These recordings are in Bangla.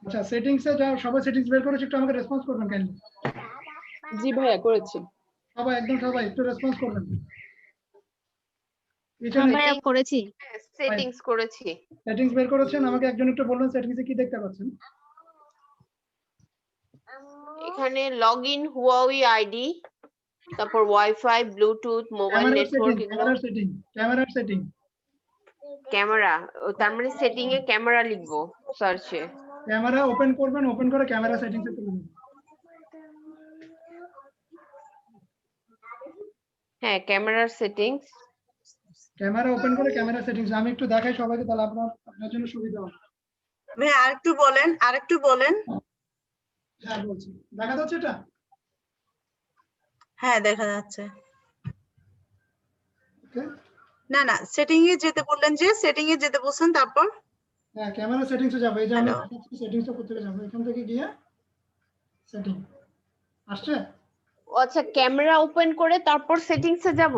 আচ্ছা সেটিংসে যাও, সবাই সেটিংস বের করেছে, একটু আমাকে রেসপন্স করবেন কাইন্ডলি। জি ভাইয়া করেছি। সবাই একদম সবাই একটু রেসপন্স করবেন। ভাইয়া করেছি। সেটিংস করেছি। সেটিংস বের করেছেন, আমাকে একজন একটু বলবেন সেটিংসে কি দেখতে পাচ্ছেন। এখানে লগইন হুয়াওই আইডি, তারপর ওয়াইফাই, ব্লুটুথ, মোবাইল নেটওয়ার্ক, ক্যামেরার সেটিং। ক্যামেরা, তার মানে সেটিং এ ক্যামেরা লিখবো সার্চে। ক্যামেরা ওপেন করবেন, ওপেন করে ক্যামেরা সেটিংসে চলে যাবেন। হ্যাঁ, ক্যামেরার সেটিংস। ক্যামেরা ওপেন করে ক্যামেরা সেটিংস আমি একটু দেখাই সবাইকে, তাহলে আপনার জন্য সুবিধা হবে। ভাই আরেকটু বলেন। হ্যাঁ বলছি, দেখা যাচ্ছে এটা? হ্যাঁ দেখা যাচ্ছে। ওকে, না সেটিং এ যেতে বললেন, যে সেটিং এ যেতে বলছেন, তারপর হ্যাঁ ক্যামেরা সেটিংসে যাবো। এই যে আমি সেটিংসটা করতে যাব, এখান থেকে গিয়ে সেটিং আসছে। আচ্ছা, ক্যামেরা ওপেন করে তারপর সেটিংসে যাব।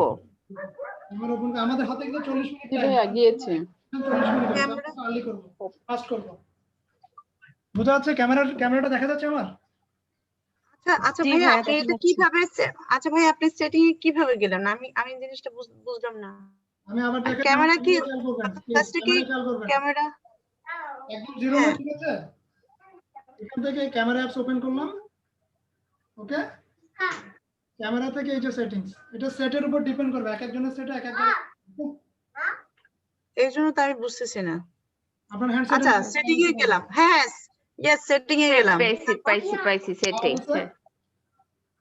ক্যামেরা ওপেন, আমাদের হাতে কিন্তু 40 মিনিট জি টাইম। ভাইয়া গিয়েছে। 40 মিনিট ক্যামেরা আর্লি করব, ফাস্ট করব। বোঝা যাচ্ছে ক্যামেরাটা দেখা যাচ্ছে আমার? আচ্ছা জি ভাই ভাইয়া, আপনি দেখা এটা যাচ্ছে। কিভাবে আচ্ছা ভাই আপনি সেটিং এ কিভাবে গেলেন? আমি জিনিসটা বুঝলাম না। আমি আবার দেখেন ক্যামেরা কি খেয়াল করবেন, ফার্স্টে কি খেয়াল করবেন ক্যামেরা? একদম জিরো হ্যাঁ। না, ঠিক আছে? এখান থেকে ক্যামেরা অ্যাপস ওপেন করলাম। ওকে, ক্যামেরা থেকে এই যে সেটিংস, এটা সেটের উপর ডিপেন্ড করবে, এক একজনের সেটে এক এক এই জন্য তো আমি বুঝতেছি না। আপনার হ্যান্ডসেট। আচ্ছা সেটিং এ গেলাম। হ্যাঁ ইয়েস সেটিং এ গেলাম। পাইছি সেটিংস।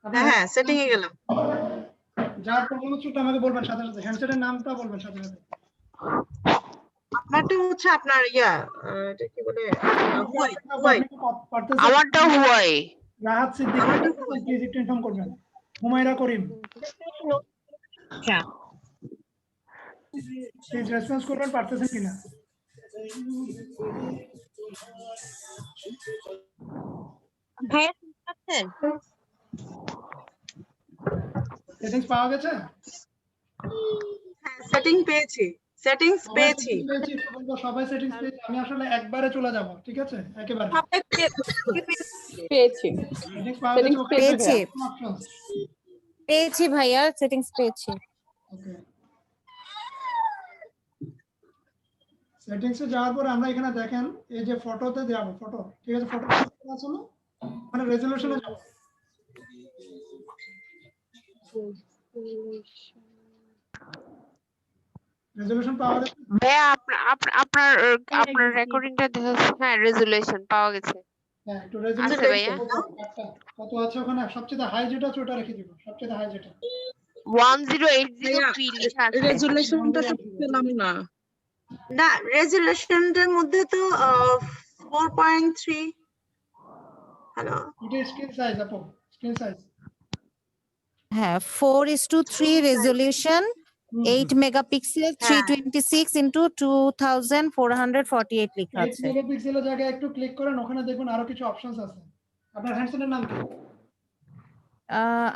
হ্যাঁ সেটিং এ গেলাম। যার প্রবলেম হচ্ছে ওটা আমাকে বলবেন সাথে সাথে, হ্যান্ডসেটের নামটা বলবেন সাথে সাথে। আপনারটা হচ্ছে আপনার এটা কি বলে হুয়াই। আমারটা হুয়াই। রাহাত সিদ্দিক, প্লিজ একটু ইনফর্ম করবেন। হুমায়রা করিম, আচ্ছা প্লিজ রেসপন্স করবেন, পারতেছেন কিনা। ভাইয়া শুনতে পাচ্ছেন? সেটিংস পাওয়া গেছে? হ্যাঁ সেটিংস পেয়েছি। সবাই সেটিংস পেয়েছে। আমি আসলে একবারে চলে যাব, ঠিক আছে? একেবারে পেয়েছি। সেটিংস পাওয়া গেছে? সেটিংস পেয়েছি। পেয়েছি ভাইয়া, সেটিংস পেয়েছি। ওকে, সেটিংসে যাওয়ার পর আমরা এখানে দেখেন এই যে ফটোতে যাব, ফটো, ঠিক আছে? ফটো আছে না, মানে রেজোলিউশনে যাব। রেজোলিউশন পাওয়া গেছে? ভাইয়া আপনার রেকর্ডিংটা দেখাচ্ছে। হ্যাঁ, রেজুলেশন পাওয়া গেছে। হ্যাঁ, একটু আছে রেজোলিউশন ভাইয়া। কত আছে ওখানে? সবচেয়ে হাই যেটা আছে ওটা রেখে দিব, সবচেয়ে হাই যেটা। 1080p লেখা আছে। রেজুলেশনটা পেলাম না। না রেজোলিউশনের মধ্যে তো 4.3। হ্যালো এটা স্ক্রিন সাইজ, আপু স্ক্রিন সাইজ। হ্যাঁ 4:3 রেজোলিউশন, 8 মেগাপিক্সেল, 326 into 2448 লেখা 8 আছে। মেগাপিক্সেলের জায়গায় একটু ক্লিক করেন, ওখানে দেখবেন আরো কিছু অপশনস আছে। আপনার হ্যান্ডসেটের নাম কি?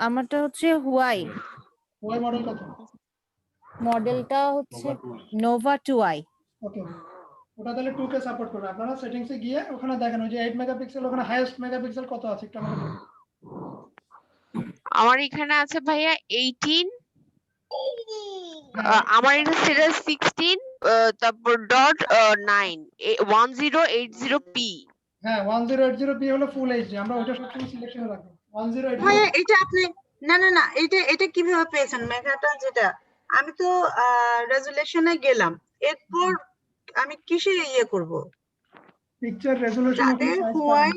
আমারটা হচ্ছে হুয়াই, ওয়াই মডেল কত? মডেলটা হচ্ছে নোভা 2i। ওকে, ওটা তাহলে 2K সাপোর্ট করবে। আপনারা সেটিংসে গিয়ে ওখানে দেখেন ওই যে 8 মেগাপিক্সেল, ওখানে হাইয়েস্ট মেগাপিক্সেল কত আছে একটু আমাকে বলুন। আমার এখানে আছে ভাইয়া 18। আমার এটা সেটা 16, তারপর .9 1080p। হ্যাঁ 1080p হলো ফুল এইচডি, আমরা ওটা সবসময় সিলেকশনে রাখবো। 1080 ভাইয়া এটা আপনি না এটা কিভাবে পেয়েছেন মেগাটা? যেটা আমি তো রেজোলিউশনে গেলাম, এরপর আমি কিসে করব? পিকচার রেজোলিউশন যাদের হুয়াই,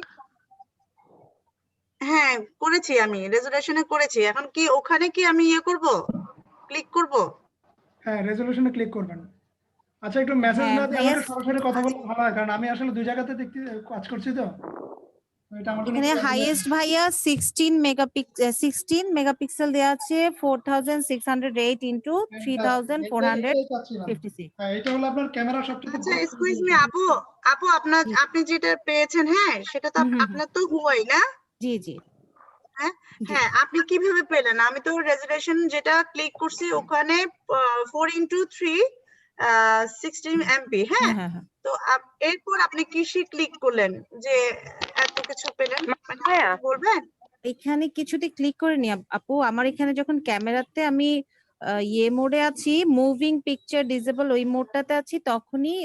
হ্যাঁ করেছি, আমি রেজোলিউশনে করেছি। এখন কি ওখানে কি আমি করব, ক্লিক করব? হ্যাঁ রেজোলিউশনে ক্লিক করবেন। আচ্ছা একটু মেসেজ হ্যাঁ, না দিয়ে ভাইয়া, আমাকে সরাসরি কথা বললে ভালো হয়, কারণ আমি আসলে দুই জায়গাতে দেখতে কাজ করছি তো। এটা আমার জন্য এখানে হাইয়েস্ট ভাইয়া 16 মেগাপিক্সেল দেওয়া আছে, 4608 into 3456। হ্যাঁ এটা হলো আপনার ক্যামেরা সবচেয়ে। আচ্ছা এক্সকিউজ মি আপু আপনি যেটা পেয়েছেন, হ্যাঁ সেটা তো আপনার তো হুয়াই না? জি জি। হ্যাঁ আপনি কিভাবে পেলেন? আমি তো রেজোলিউশন যেটা ক্লিক করছি ওখানে 4:3 16 MP। হ্যাঁ তো এরপর আপনি কিসে ক্লিক করলেন যে এত কিছু পেলেন, মানে ভাইয়া আমাকে বলবেন? এখানে কিছুতে ক্লিক করে নি আপু, আমার এখানে যখন ক্যামেরাতে আমি ইয়ে মোডে আছি, মুভিং পিকচার ডিসেবল ওই মোডটাতে আছি, তখনই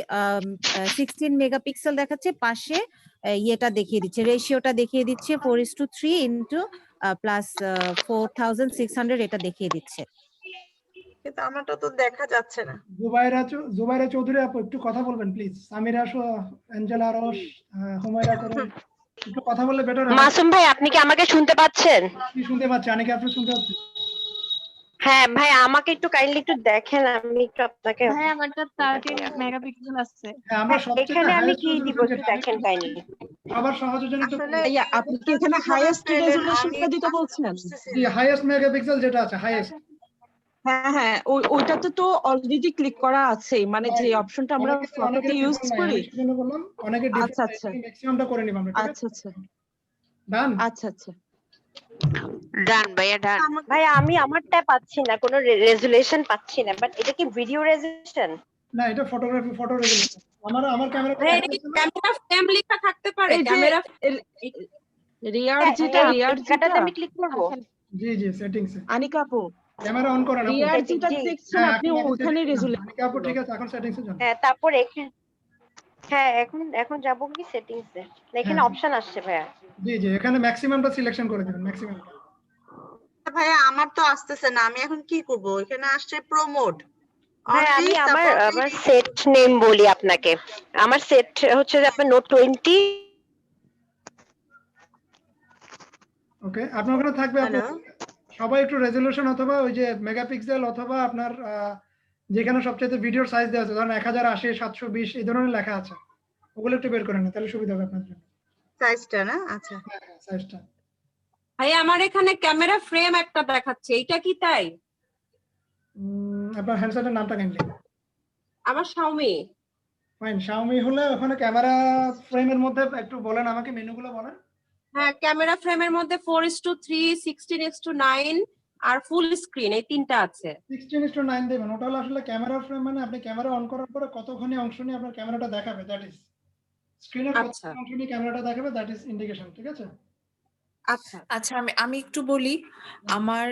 16 মেগাপিক্সেল দেখাচ্ছে, পাশে ইয়েটা দেখিয়ে দিচ্ছে, রেশিওটা দেখিয়ে দিচ্ছে 4:3 ইন্টু প্লাস 4600 এটা দেখিয়ে দিচ্ছে। কিন্তু আমারটা তো দেখা যাচ্ছে না। জুবাইরা চৌধুরী আপু একটু কথা বলবেন প্লিজ। সামিরা অ্যাঞ্জেলা রোশ, হুমায়রা করুন, একটু কথা বললে বেটার হবে। মাসুম ভাই আপনি কি আমাকে শুনতে পাচ্ছেন? কি শুনতে পাচ্ছি? অনেকে আপনি শুনতে পাচ্ছেন? হ্যাঁ ভাই আমাকে একটু কাইন্ডলি একটু দেখেন, আমি একটু আপনাকে ভাই আমারটা 13 মেগাপিক্সেল আছে। হ্যাঁ, আমরা সবচেয়ে এখানে আমি হাইয়েস্ট কি দিব রেজলিউশন একটু দেখেন কাইন্ডলি। সবার সহজের জন্য একটু আসলে ভাইয়া আপনি কি এখানে কিভাবে হাইয়েস্ট পেলেন? রেজুলেশনটা আমি দিতে আসলে বলছেন? বুঝতেছি জি না। হাইয়েস্ট মেগাপিক্সেল যেটা আছে হাইয়েস্ট। হ্যাঁ হ্যাঁ, ওইটাতে তো অলরেডি ক্লিক করা আছে, মানে যে অপশনটা আমরা ফটোতে ইউজ করি। আমি সেজন্য বললাম অনেকে আচ্ছা, ডিফারেন্ট, আচ্ছা। ম্যাক্সিমামটা করে নিব আমরা, ঠিক আছে? আচ্ছা আচ্ছা ডান। আচ্ছা আচ্ছা। ডান ভাইয়া ডান। আমাকে ভাইয়া আমি আমারটা পাচ্ছি না, কোনো রেজুলেশন পাচ্ছি না, বাট এটা কি ভিডিও রেজুলেশন? না, এটা ফটোগ্রাফি, ফটো রেজলিউশন। আমার ক্যামেরা ভাইয়া এটা কি ক্যামেরা ফ্রেম লেখা থাকতে পারে? এই যে ক্যামেরা রিয়ার হ্যাঁ, যেটা এটাতে আমি ক্লিক করব। জি সেটিংস এ আনিকা আপু, ক্যামেরা অন করেন আপু। রিয়ার setting, যেটা জি। দেখছেন হ্যাঁ, আপনি এখন ওখানে settings এ যান। রেজুলেশন। অনিকা আপু ঠিক আছে, এখন সেটিংস এ যান। হ্যাঁ তারপর হ্যাঁ এখন যাব কি সেটিংস এ? এখানে হ্যাঁ। অপশন আসছে ভাইয়া। জি এখানে ম্যাক্সিমামটা সিলেকশন করে দিবেন, ম্যাক্সিমামটা। ভাইয়া আমার তো আসতেছে না, আমি এখন কি করব? এখানে আসছে প্রমোট হ্যাঁ আমি আমার সেট নেম বলি আপনাকে। আমার সেট হচ্ছে যে আপনার নোট 20। ওকে, আপনার ওখানে থাকবে আপু হ্যালো, সবাই একটু রেজলিউশন অথবা ওই যে মেগাপিক্সেল অথবা আপনার যেখানে সবচেয়ে ভিডিওর সাইজ দেওয়া আছে, ধরেন 1080 720 এই ধরনের লেখা আছে, ওগুলো একটু বের করে নেন, তাহলে সুবিধা হবে আপনার জন্য। সাইজটা না? আচ্ছা, হ্যাঁ সাইজটা। ভাইয়া আমার এখানে ক্যামেরা ফ্রেম একটা দেখাচ্ছে, এটা কি তাই? আপনার হ্যান্ডসেটের নামটা কাইন্ডলি। আমার Xiaomi। ফাইন, Xiaomi হলে ওখানে ক্যামেরা ফ্রেমের মধ্যে একটু বলেন আমাকে, মেনুগুলো বলেন। হ্যাঁ ক্যামেরা ফ্রেমের মধ্যে 4:3, 16:9 আর ফুল স্ক্রিন এই তিনটা আছে। 16:9 দেবেন। ওটা হলো আসলে ক্যামেরা ফ্রেম, মানে আপনি ক্যামেরা অন করার পরে কতখানি অংশ নিয়ে আপনার ক্যামেরাটা দেখাবে, দ্যাট ইজ স্ক্রিনের আচ্ছা কতখানি অংশ নিয়ে ক্যামেরাটা দেখাবে, দ্যাট ইজ ইন্ডিকেশন, ঠিক আছে? আচ্ছা আচ্ছা আমি একটু বলি, আমার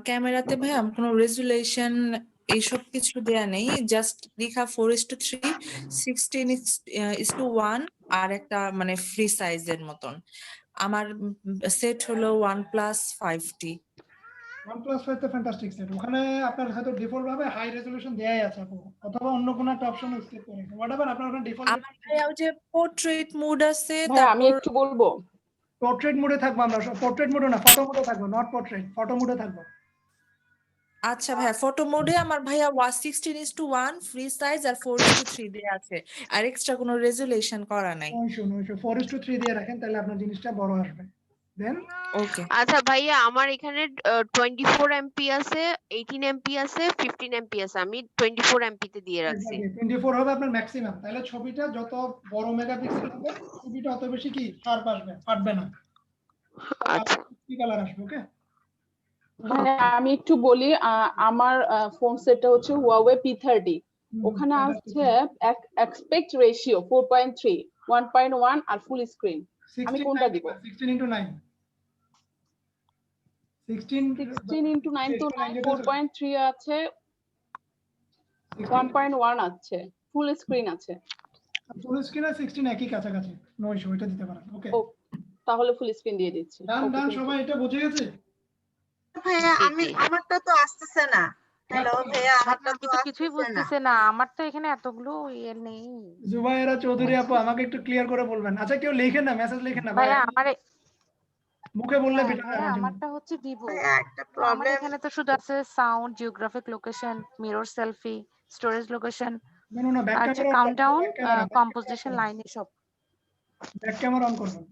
ক্যামেরাতে ভাই আমার কোনো রেজুলেশন এইসব কিছু দেয়া নেই, জাস্ট লেখা 4:3 16:1 আর একটা মানে ফ্রি সাইজের মতন। আমার সেট হলো OnePlus 5T। OnePlus 5 তো ফ্যান্টাস্টিক সেট। ওখানে আপনার হয়তো ডিফল্ট ভাবে হাই রেজোলিউশন দেয়াই আছে আপু, অথবা অন্য কোনো একটা অপশন স্কিপ করে গেছে, হোয়াটএভার আপনার ওখানে ডিফল্ট। আমার ভাই ওই যে পোর্ট্রেট মোড আছে, হ্যাঁ আমি তারপর একটু বলবো, পোর্ট্রেট মোডে থাকবো আমরা, পোর্ট্রেট মোডে না, ফটো মোডে থাকবো, নট পোর্ট্রেট, ফটো মোডে থাকবো। আচ্ছা ভাইয়া ফটো মোডে আমার ভাইয়া 16:1 ফ্রি সাইজ আর 4:3 দেয়া আছে, আর এক্সট্রা কোনো রেজুলেশন করা নাই। 4:3 দিয়ে রাখেন, তাহলে আপনার জিনিসটা বড় আসবে। দেন ওকে আচ্ছা ভাইয়া আমার এখানে 24 এমপি আছে, 18 এমপি আছে, 15 এমপি আছে। আমি 24 এমপি তে দিয়ে রাখছি। 24 হবে আপনার ম্যাক্সিমাম, তাহলে ছবিটা যত বড় মেগাপিক্সেল হবে ছবিটা অত বেশি কি শার্প আসবে, ফাটবে না, আচ্ছা কি কালার আসবে। ওকে, মানে আমি একটু বলি, আমার ফোন সেটটা হচ্ছে Huawei P30, ওখানে আসছে এক্সপেক্ট রেশিও 4.3, 1.1 আর ফুল স্ক্রিন। আমি কোনটা দিব? 16:9 16:9 তো 4.3 আছে, 1.1 আছে, ফুল স্ক্রিন আছে। ফুল স্ক্রিন আর 16 একই কাছাকাছি, নো ইস্যু, এটা দিতে পারেন। ওকে, ও তাহলে ফুল স্ক্রিন দিয়ে দিচ্ছি। ডান সবাই এটা বুঝে গেছে? ভাইয়া জি। আমারটা তো আসতেছে না। হ্যালো ভাইয়া, আমারটা আমি তো তো কিছুই আসতেছে না। বুঝতেছি না, আমার তো এখানে এতগুলো ইয়ে নেই। জুবাইরা চৌধুরী আপু আমাকে একটু ক্লিয়ার করে বলবেন। আচ্ছা কেউ লেখেন না, মেসেজ লেখেন না ভাই, ভাইয়া আমার মুখে বললে হ্যাঁ, বেটার হয় ভাইয়া আমার জন্য। আমারটা হচ্ছে ভিভো। ভাইয়া একটা তো আমার প্রবলেম, এখানে তো শুধু আছে sound, geographic location, mirror selfie, storage location, না ব্যাক আর যে ক্যামেরা, কাউন্টডাউন, কম্পোজিশন লাইন এসব। ব্যাক ক্যামেরা অন করবেন।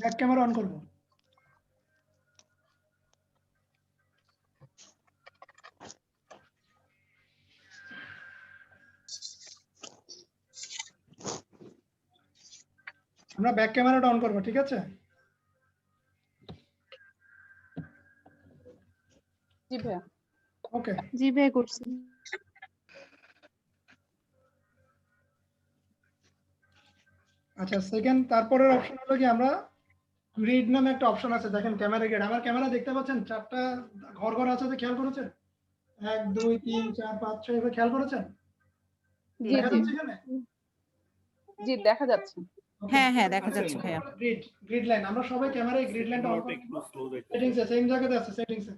ব্যাক ক্যামেরা অন করব। আমরা ব্যাক ক্যামেরাটা অন করব, ঠিক আছে? জি ভাইয়া। ওকে জি ভাই করছি। আচ্ছা সেকেন্ড তারপরের অপশন হলো কি আমরা গ্রিড নামে একটা অপশন আছে দেখেন ক্যামেরা গ্রিড আমার ক্যামেরা দেখতে পাচ্ছেন চারটা ঘর ঘর আছে যে খেয়াল করেছেন 1 2 3 4 5 6 এভাবে খেয়াল করেছেন জি দেখা জি যাচ্ছে এখানে জি দেখা যাচ্ছে। হ্যাঁ হ্যাঁ দেখা যাচ্ছে ভাইয়া। গ্রিড লাইন আমরা সবাই ক্যামেরায় গ্রিড লাইনটা অন করে সেটিংস এ সেম জায়গাতে আছে সেটিংস এ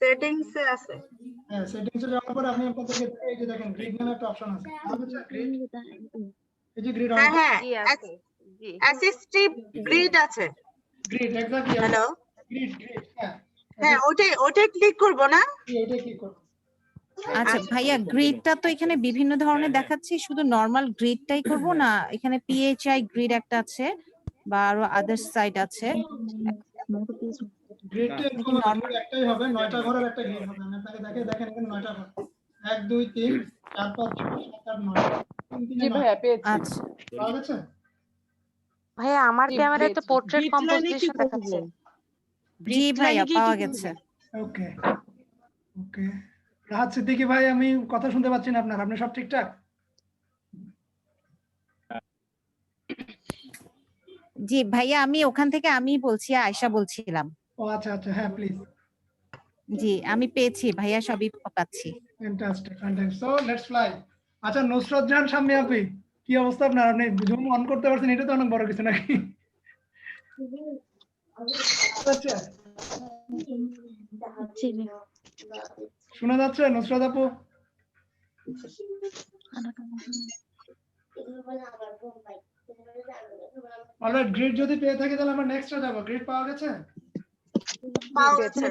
সেটিংস এ আছে। হ্যাঁ সেটিংস এ যাওয়ার পরে আপনি আপনাদেরকে এই যে দেখেন গ্রিড নামে একটা অপশন আছে গ্রিড এই যে গ্রিড হ্যাঁ হ্যাঁ জি আছে জি অ্যাসিস্টিভ গ্রিড আছে। Grid exactly hello grid grid হ্যাঁ হ্যাঁ ওটাই ক্লিক করব না? এটা কি করব আচ্ছা ভাইয়া গ্রিডটা তো এখানে বিভিন্ন ধরনের দেখাচ্ছে, শুধু নরমাল গ্রিডটাই করব না এখানে পিএইচআই গ্রিড একটা আছে বা আরো আদার সাইড আছে? গ্রিডটা এরকম নরমাল একটাই হবে 9টা ঘরের একটা গ্রিড হবে আমি আপনাকে দেখেন এখানে 9টা ঘর 1 2 3 4 5 6 7 8 9 জি ভাইয়া পেয়েছি। আচ্ছা পাওয়া গেছে ভাইয়া আমার জি, ক্যামেরায় তো পেয়েছি। পোর্ট্রেট কম্পোজিশন দেখাচ্ছে। জি ভাইয়া পাওয়া গেছে। ওকে ওকে রাহাত সিদ্দিকী ভাই আমি কথা শুনতে পাচ্ছি না আপনার আপনি সব ঠিকঠাক জি ভাইয়া আমি ওখান থেকে আমি বলছি, আয়েশা বলছিলাম। ও আচ্ছা আচ্ছা হ্যাঁ প্লিজ জি আমি পেয়েছি ভাইয়া, সবই পাচ্ছি। ফ্যান্টাস্টিক সো লেটস ফ্লাই আচ্ছা নুসরাত জাহান শাম্মী আপনি কি অবস্থা আপনার আপনি জুম অন করতে পারছেন এটা তো অনেক বড় কিছু নাকি আচ্ছা শোনা যাচ্ছে নুসরাত আপু অলরাইট গ্রিড যদি পেয়ে থাকি তাহলে আমরা নেক্সটে যাব গ্রিড পাওয়া গেছে পাওয়া গেছে।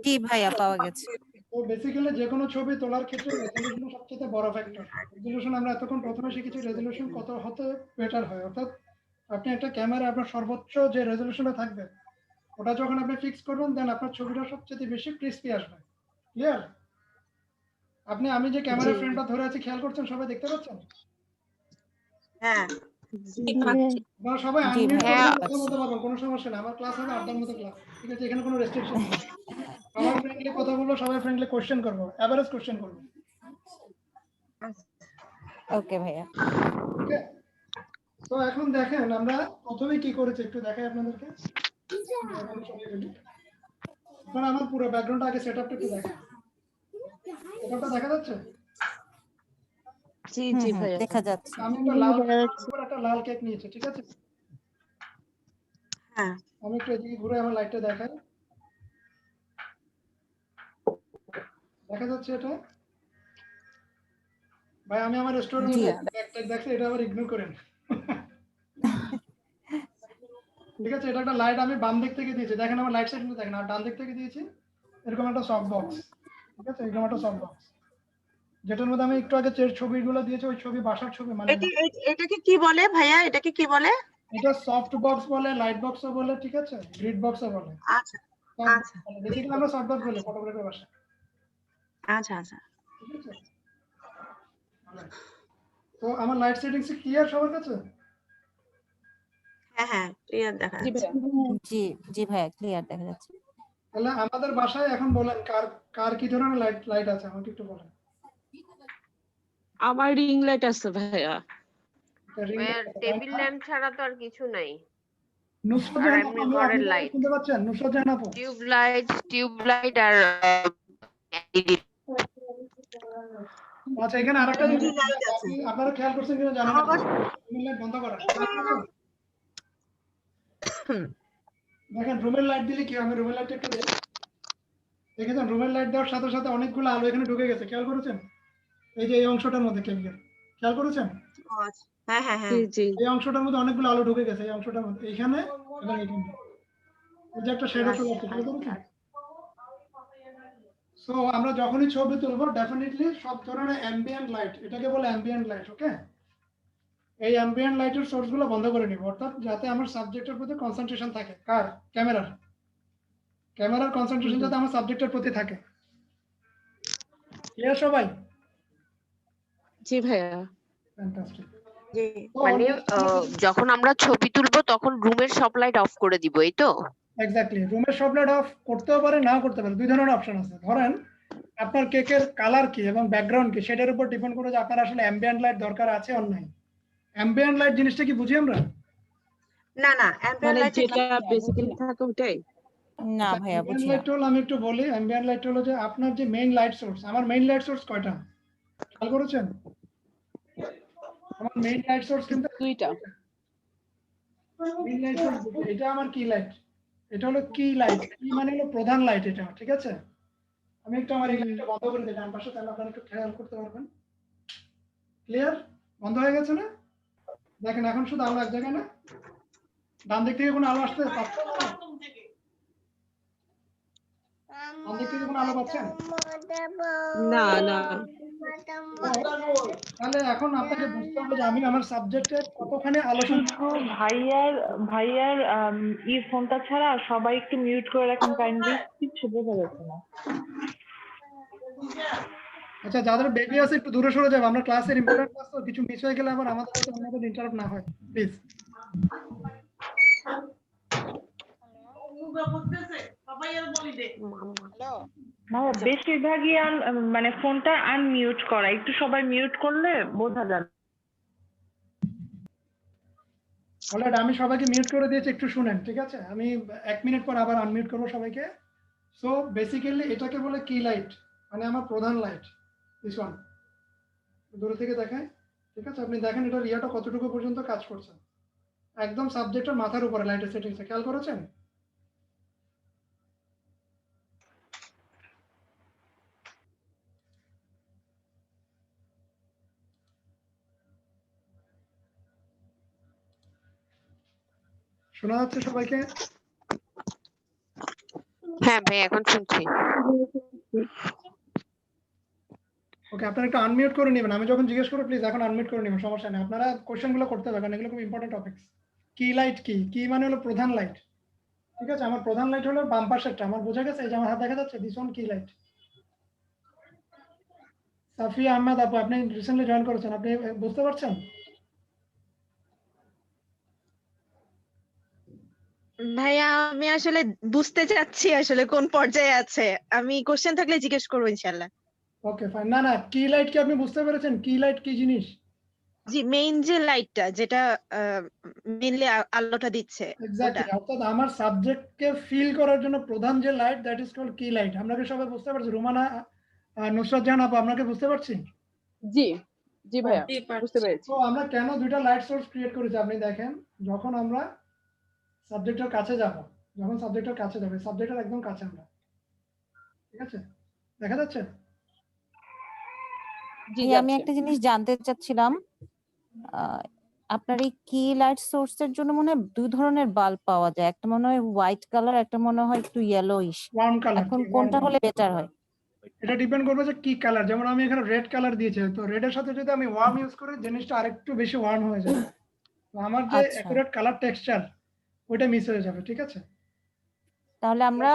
জি ভাইয়া পাওয়া গেছে। তো বেসিক্যালি যে কোনো ছবি তোলার ক্ষেত্রে রেজোলিউশন সবচেয়ে বড় ফ্যাক্টর রেজোলিউশন আমরা এতক্ষণ প্রথমে শিখেছি রেজোলিউশন কত হতে বেটার হয় অর্থাৎ আপনি একটা ক্যামেরা আপনার সর্বোচ্চ যে রেজোলিউশনে থাকবে ওটা যখন আপনি ফিক্স করবেন দেন আপনার ছবিটা সবচেয়ে বেশি ক্রিস্পি আসবে ক্লিয়ার আপনি আমি যে ক্যামেরা ফ্রেমটা ধরে আছি খেয়াল করছেন সবাই দেখতে পাচ্ছেন হ্যাঁ আপনারা সবাই জি আনমিউট ভাইয়া, করে কথা বলতে পারবেন কোনো সমস্যা নেই আমার ক্লাস হবে আড্ডার মতো ক্লাস ঠিক আছে এখানে কোনো রেস্ট্রিকশন নেই সবাই ফ্রেন্ডলি কথা বলবো সবাই ফ্রেন্ডলি কোশ্চেন করবো এভারেজ কোশ্চেন করবো ওকে ভাইয়া। ওকে তো এখন দেখেন আমরা প্রথমে কি করেছি একটু দেখাই আপনাদেরকে এখন আমার পুরো ব্যাকগ্রাউন্ড আগে সেটআপটা একটু দেখেন সেটআপটা দেখা যাচ্ছে জি জি ভাইয়া দেখা যাচ্ছে। আমি একটা লাল কেক নিয়েছি ঠিক আছে হ্যাঁ আমি একটু এদিকে ঘুরে আমার লাইটটা দেখাই দেখা যাচ্ছে এটা ভাই আমি আমার স্টোরের জি। মধ্যে দেখছি এটা আবার ইগনোর করেন ঠিক আছে এটা একটা লাইট আমি বাম দিক থেকে দিয়েছি দেখেন আমার লাইট সেটিং দেখেন আর ডান দিক থেকে দিয়েছি এরকম একটা সফট বক্স ঠিক আছে এরকম একটা সফট বক্স যেটার মধ্যে আমি একটু আগে যে ছবিগুলো দিয়েছি ওই ছবি বাসার ছবি মানে এটাকে কি বলে ভাইয়া এটাকে কি বলে? এটা সফট বক্স বলে লাইট বক্সও বলে ঠিক আছে গ্রিড বক্সও বলে আচ্ছা আচ্ছা বেসিক্যালি আমরা সফট বক্স বলি ফটোগ্রাফির ভাষায় আচ্ছা আচ্ছা ঠিক আছে তো আমার লাইট সেটিংস ক্লিয়ার সবার কাছে হ্যাঁ হ্যাঁ ক্লিয়ার দেখা জি যাচ্ছে। ভাইয়া জি জি ভাইয়া ক্লিয়ার দেখা যাচ্ছে। তাহলে আমাদের বাসায় এখন বলেন কার কি ধরনের লাইট আছে আমাকে একটু বলেন আমার রিং লাইট আছে ভাইয়া। টেবিল ল্যাম্প ছাড়া তো আর কিছু নাই নুসরাত আর জাহান এমনি আপু ঘরের আপনি light। শুনতে পাচ্ছেন নুসরাত জাহান আপু টিউব লাইট আর LED আচ্ছা এখানে আরেকটা জিনিস LED light আছে। আপনারা খেয়াল করছেন কিনা জানেন আমার না বাসায় রুমের লাইট বন্ধ করা দেখেন রুমের লাইট দিলে কি হবে রুমের লাইট একটু দেখেছেন রুমের লাইট দেওয়ার সাথে সাথে অনেকগুলো আলো এখানে ঢুকে গেছে খেয়াল করেছেন এই যে এই অংশটার মধ্যে খেয়াল করেছেন ও আচ্ছা হ্যাঁ হ্যাঁ হ্যাঁ জি জি এই অংশটার মধ্যে অনেকগুলো আলো ঢুকে গেছে এই অংশটার মধ্যে এখানে এবং এখানে এই যে একটা শ্যাডো চলে আসছে খেয়াল করেছেন সো আমরা যখনই ছবি তুলবো ডেফিনেটলি সব ধরনের অ্যাম্বিয়েন্ট লাইট এটাকে বলে অ্যাম্বিয়েন্ট লাইট ওকে এই অ্যাম্বিয়েন্ট লাইটের সোর্সগুলো বন্ধ করে নিব অর্থাৎ যাতে আমার সাবজেক্টের প্রতি কনসেন্ট্রেশন থাকে কার ক্যামেরার কনসেন্ট্রেশন যাতে আমার সাবজেক্টের প্রতি থাকে ক্লিয়ার সবাই জি ভাইয়া। ফ্যান্টাস্টিক জি মানে যখন আমরা ছবি তুলবো তখন রুমের সব লাইট অফ করে দিব এই তো এক্স্যাক্টলি, রুমের সব লাইট অফ করতেও পারে, নাও করতে পারে। দুই ধরনের অপশন আছে। ধরেন আপনার কেকের কালার কি এবং ব্যাকগ্রাউন্ড কি, সেটার উপর ডিপেন্ড করে যে আপনার আসলে অ্যাম্বিয়েন্ট লাইট দরকার আছে অর নাই। অ্যাম্বিয়েন্ট লাইট জিনিসটা কি বুঝি আমরা? না না, অ্যাম্বিয়েন্ট মানে লাইট যেটা বেসিক্যালি থাকে ওটাই। না ভাইয়া অ্যাম্বিয়েন্ট বুঝি না। লাইট হলো, আমি একটু বলি, অ্যাম্বিয়েন্ট লাইট হলো যে আপনার যে মেইন লাইট সোর্স, আমার মেইন লাইট সোর্স কয়টা খেয়াল করেছেন? আমার মেইন লাইট সোর্স কিন্তু দুইটা। মেইন লাইট সোর্স এটা আমার কি লাইট, এটা হলো কি লাইট, কি মানে হলো প্রধান লাইট এটা, ঠিক আছে? আমি একটু আমার এই লাইটটা বন্ধ করে দিই ডান পাশে, তাহলে আপনারা একটু খেয়াল করতে পারবেন। ক্লিয়ার? বন্ধ হয়ে গেছে না? দেখেন এখন শুধু আলো এক জায়গায় না, ডান দিক থেকে কোনো আলো আসতে পাচ্ছে না? ডান দিক থেকে কোনো আলো পাচ্ছেন? না না তাহলে এখন আপনাকে বুঝতে হবে যে আমি আমার সাবজেক্টে কতখানি আলোচনা। শুধু ভাইয়ার ই ফোনটা ছাড়া সবাই একটু মিউট করে রাখেন কাইন্ডলি, কিছু বোঝা যাচ্ছে না। আচ্ছা, যাদের বেবি আছে একটু দূরে সরে যাবে, আমরা ক্লাসের ইম্পর্টেন্ট ক্লাস তো, কিছু মিস হয়ে গেলে আবার আমাদের সাথে অন্যদের ইন্টারাপ্ট না হয়, প্লিজ। ভাইয়া বেশিরভাগই মানে ফোনটা আনমিউট করা, একটু সবাই মিউট করলে বোঝা যাবে। অলরাইট, আমি সবাইকে মিউট করে দিয়েছি, একটু শুনেন, ঠিক আছে? আমি 1 মিনিট পর আবার আনমিউট করবো সবাইকে। সো বেসিক্যালি এটাকে বলে কি লাইট, মানে আমার প্রধান লাইট, দিস ওয়ান। দূরে থেকে দেখায়, ঠিক আছে? আপনি দেখেন এটা রিয়াটা কতটুকু পর্যন্ত কাজ করছে, একদম সাবজেক্টের মাথার উপরে লাইটের সেটিংসে, খেয়াল করেছেন? শোনা যাচ্ছে সবাইকে? হ্যাঁ ভাই, এখন শুনছি। ওকে, আপনারা একটু আনমিউট করে নেবেন, আমি যখন জিজ্ঞেস করব প্লিজ এখন আনমিউট করে নেবেন, সমস্যা নেই। আপনারা কোশ্চেনগুলো করতে পারবেন, এগুলো খুব ইম্পর্টেন্ট টপিকস। কি লাইট কি, কি মানে হলো প্রধান লাইট, ঠিক আছে? আমার প্রধান লাইট হলো বাম পাশেরটা, আমার বোঝা গেছে? এই যে আমার হাত দেখা যাচ্ছে, দিস ওয়ান কি লাইট। সাফিয়া আহমেদ আপু, আপনি রিসেন্টলি জয়েন করেছেন, আপনি বুঝতে পারছেন? ভাইয়া আমি আসলে বুঝতে চাচ্ছি আসলে কোন পর্যায়ে আছে, আমি কোশ্চেন থাকলে জিজ্ঞেস করবো ইনশাল্লাহ। Okay fine. না না, কি লাইট কি আপনি বুঝতে পেরেছেন? কি লাইট কি জিনিস? জি, মেইন যে লাইটটা যেটা মেইনলি আলোটা দিচ্ছে ওটা। এক্স্যাক্টলি, অর্থাৎ আমার সাবজেক্টকে ফিল করার জন্য প্রধান যে লাইট, দ্যাট ইজ কল্ড কি লাইট। আমরা কি সবাই বুঝতে পারছি? রুমানা, নুসরাত জাহান আপু, আপনাকে বুঝতে পারছি? জি জি ভাইয়া, বুঝতে পেরেছি। তো আমরা কেন দুইটা লাইট সোর্স ক্রিয়েট করেছি আপনি দেখেন, যখন আমরা সাবজেক্টের কাছে যাব, যখন সাবজেক্টের কাছে যাবে, সাবজেক্টের একদম কাছে আমরা, ঠিক আছে? দেখা যাচ্ছে? জি, আমি একটা জিনিস জানতে চাচ্ছিলাম, আপনার এই কি লাইট সোর্সের জন্য মনে হয় দুই ধরনের বাল্ব পাওয়া যায়, একটা মনে হয় হোয়াইট কালার, একটা মনে হয় একটু ইয়েলোইশ। Worm colour. এখন কোনটা হলে বেটার হয়? এটা ডিপেন্ড করবে যে কি কালার। যেমন আমি এখানে রেড কালার দিয়েছি, তো রেডের সাথে যদি আমি ওয়ার্ম ইউজ করি, জিনিসটা আরেকটু বেশি ওয়ার্ম হয়ে যাবে, তো আমার যে অ্যাকুরেট কালার টেক্সচার ওইটা মিস হয়ে যাবে, ঠিক আছে? তাহলে আমরা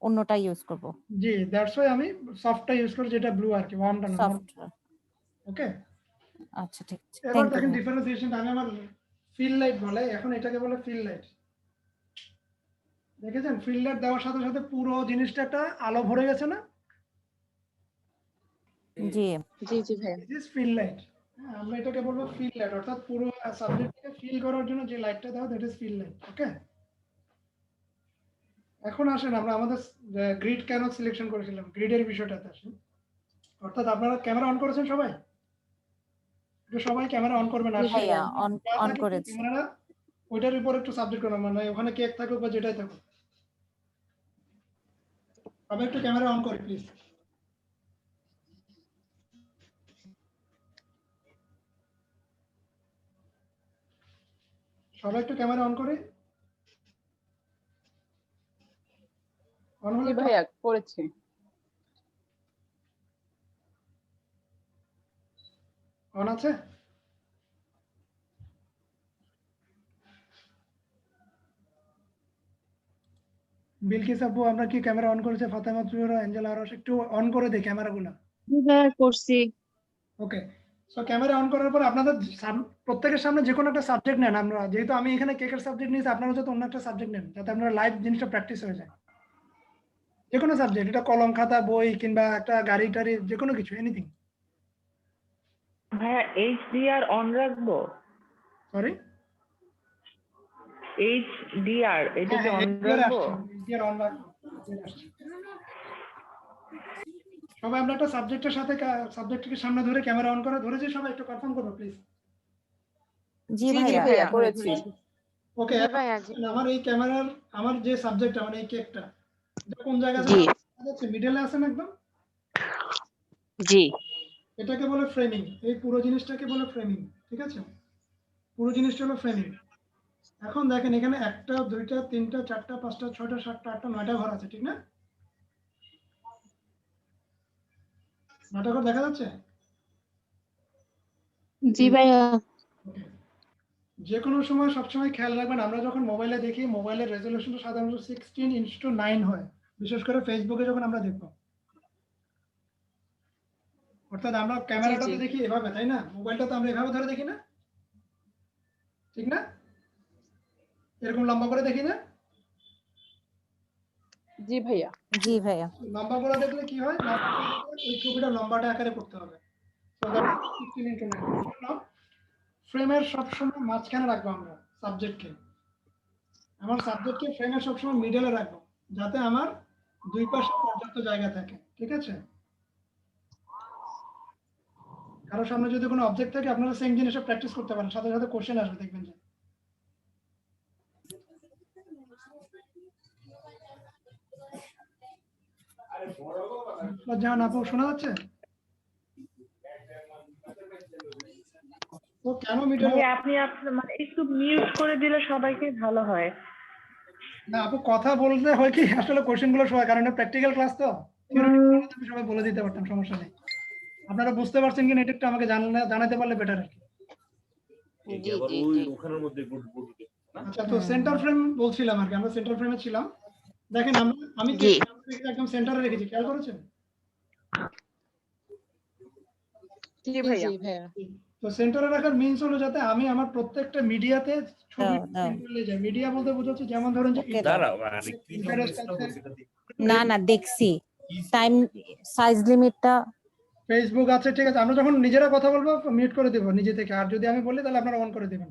অন্যটা ইউজ করব। জি, দ্যাটস ওয়াই আমি সফটটা ইউজ করি, যেটা ব্লু আর কি, ওয়ার্মটা না। সফট। ওকে, আচ্ছা ঠিক আছে, এবার থ্যাংক দেখেন ইউ। ডিফারেন্সিয়েশন। আমি আমার ফিল লাইট বলে, এখন এটাকে বলে ফিল লাইট। দেখেছেন, ফিল লাইট দেওয়ার সাথে সাথে পুরো জিনিসটা একটা আলো ভরে গেছে না? জি জি জি ভাইয়া। দিস ফিল লাইট, আমরা এটাকে বলবো ফিল লাইট, অর্থাৎ পুরো সাবজেক্টকে ফিল করার জন্য যে লাইটটা দাও, দ্যাট ইজ ফিল লাইট। ওকে, এখন আসেন আমরা আমাদের গ্রিড কেন সিলেকশন করেছিলাম, গ্রিডের বিষয়টাতে আসেন। অর্থাৎ আপনারা ক্যামেরা অন করেছেন সবাই? একটু সবাই ক্যামেরা অন করবেন। আর ভাইয়া অন করেছি। ক্যামেরা ওইটার উপর একটু সাবজেক্ট করবেন, মানে ওখানে কেক থাকুক বা যেটাই থাকুক, সবাই একটু ক্যামেরা অন করি প্লিজ। সবাই একটু ক্যামেরা অন করে। অন হলে ভাইয়া করেছি। অন আছে? বিলকিস আপু, আমরা কি ক্যামেরা অন করেছে? ফাতেমা জুহরা, অ্যাঞ্জেলা আরশ, একটু অন করে দেই ক্যামেরাগুলো। করছি। ওকে, সো ক্যামেরা অন করার পর আপনাদের প্রত্যেকের সামনে যে কোনো একটা সাবজেক্ট নেন। আমরা যেহেতু আমি এখানে কেকের সাবজেক্ট নিয়েছি, আপনারা যাতে অন্য একটা সাবজেক্ট নেন, যাতে আপনারা লাইভ জিনিসটা প্র্যাকটিস হয়ে যায়। যে কোনো সাবজেক্ট, এটা কলম খাতা বই কিংবা একটা গাড়ি টাড়ি যে কোনো কিছু, এনিথিং। ভাইয়া HDR অন রাখবো? সরি, HDR এটা কি অন রাখবো? অন রাখবো। সবাই আমরা একটা সাবজেক্টের সাথে সাবজেক্টকে সামনে ধরে ক্যামেরা অন করা ধরেছি, সবাই একটু কনফার্ম করো প্লিজ। জি জি ভাইয়া ভাইয়া করেছি। ওকে, জি ভাইয়া, জি। আমার এই ক্যামেরার আমার যে সাবজেক্টটা মানে এই কেকটা, এটা কোন জায়গায় জি। আছে? মিডলে আছে না একদম? জি। এটাকে বলে ফ্রেমিং। এই পুরো জিনিসটাকে বলে ফ্রেমিং, ঠিক আছে? পুরো জিনিসটা হলো ফ্রেমিং। এখন দেখেন এখানে 1টা 2টা 3টা 4টা 5টা 6টা 7টা 8টা 9টা ঘর আছে, ঠিক না? 9টা ঘর দেখা যাচ্ছে? জি ভাইয়া। ওকে, যে কোনো সময় সবসময় খেয়াল রাখবেন, আমরা যখন মোবাইলে দেখি মোবাইলের রেজলিউশনটা সাধারণত 16:9 হয়, বিশেষ করে ফেসবুকে যখন আমরা দেখবো। অর্থাৎ আমরা ক্যামেরাটাতে দেখি এভাবে, তাই না? মোবাইলটা তো আমরা এভাবে ধরে দেখি না, ঠিক না? এরকম লম্বা করে দেখি না? জি ভাইয়া। জি ভাইয়া। লম্বা করে দেখলে কি হয়? এই ছবিটা লম্বাটা আকারে করতে হবে। So that is 16:9। ফ্রেমের সবসময় মাঝখানে রাখবো আমরা সাবজেক্টকে। আমার সাবজেক্টকে ফ্রেমের সবসময় মিডলে রাখবো, যাতে আমার দুই পাশে পর্যাপ্ত জায়গা থাকে, ঠিক আছে? কারো সামনে যদি কোনো অবজেক্ট থাকে, আপনারা সেম জিনিসটা প্র্যাকটিস করতে পারেন, সাথে সাথে কোশ্চেন আসবে, দেখবেন যে। জান আপু শোনা যাচ্ছে? তো কেন মিডলে? ভাইয়া আপনি আপনার মানে একটু মিউট করে দিলে সবাইকে ভালো হয়। না আপু, কথা বলতে হয় কি, আসলে কোশ্চেন গুলো সবাই, কারণ প্র্যাকটিক্যাল ক্লাস তো আমি সবাই বলে দিতে পারতাম, সমস্যা নেই। আপনারা বুঝতে পারছেন কিনা এটা একটু আমাকে জানাতে পারলে বেটার আর কি। জি জি জি। আচ্ছা, তো সেন্টার ফ্রেম বলছিলাম আর কি, আমরা সেন্টার ফ্রেমে ছিলাম। দেখেন আমি জি। একদম সেন্টারে রেখেছি, খেয়াল করেছেন? জি ভাইয়া। তো সেন্টারে রাখার মিনস হলো যাতে আমি আমার প্রত্যেকটা মিডিয়াতে ছবি নিয়ে যাই। মিডিয়া বলতে বোঝাচ্ছে যেমন ধরেন যে Pinterest আছে, না না দেখছি, টাইম সাইজ লিমিটটা ফেসবুক আছে, ঠিক আছে? আমরা যখন নিজেরা কথা বলবো মিউট করে দেব নিজে থেকে, আর যদি আমি বলি তাহলে আপনারা অন করে দেবেন।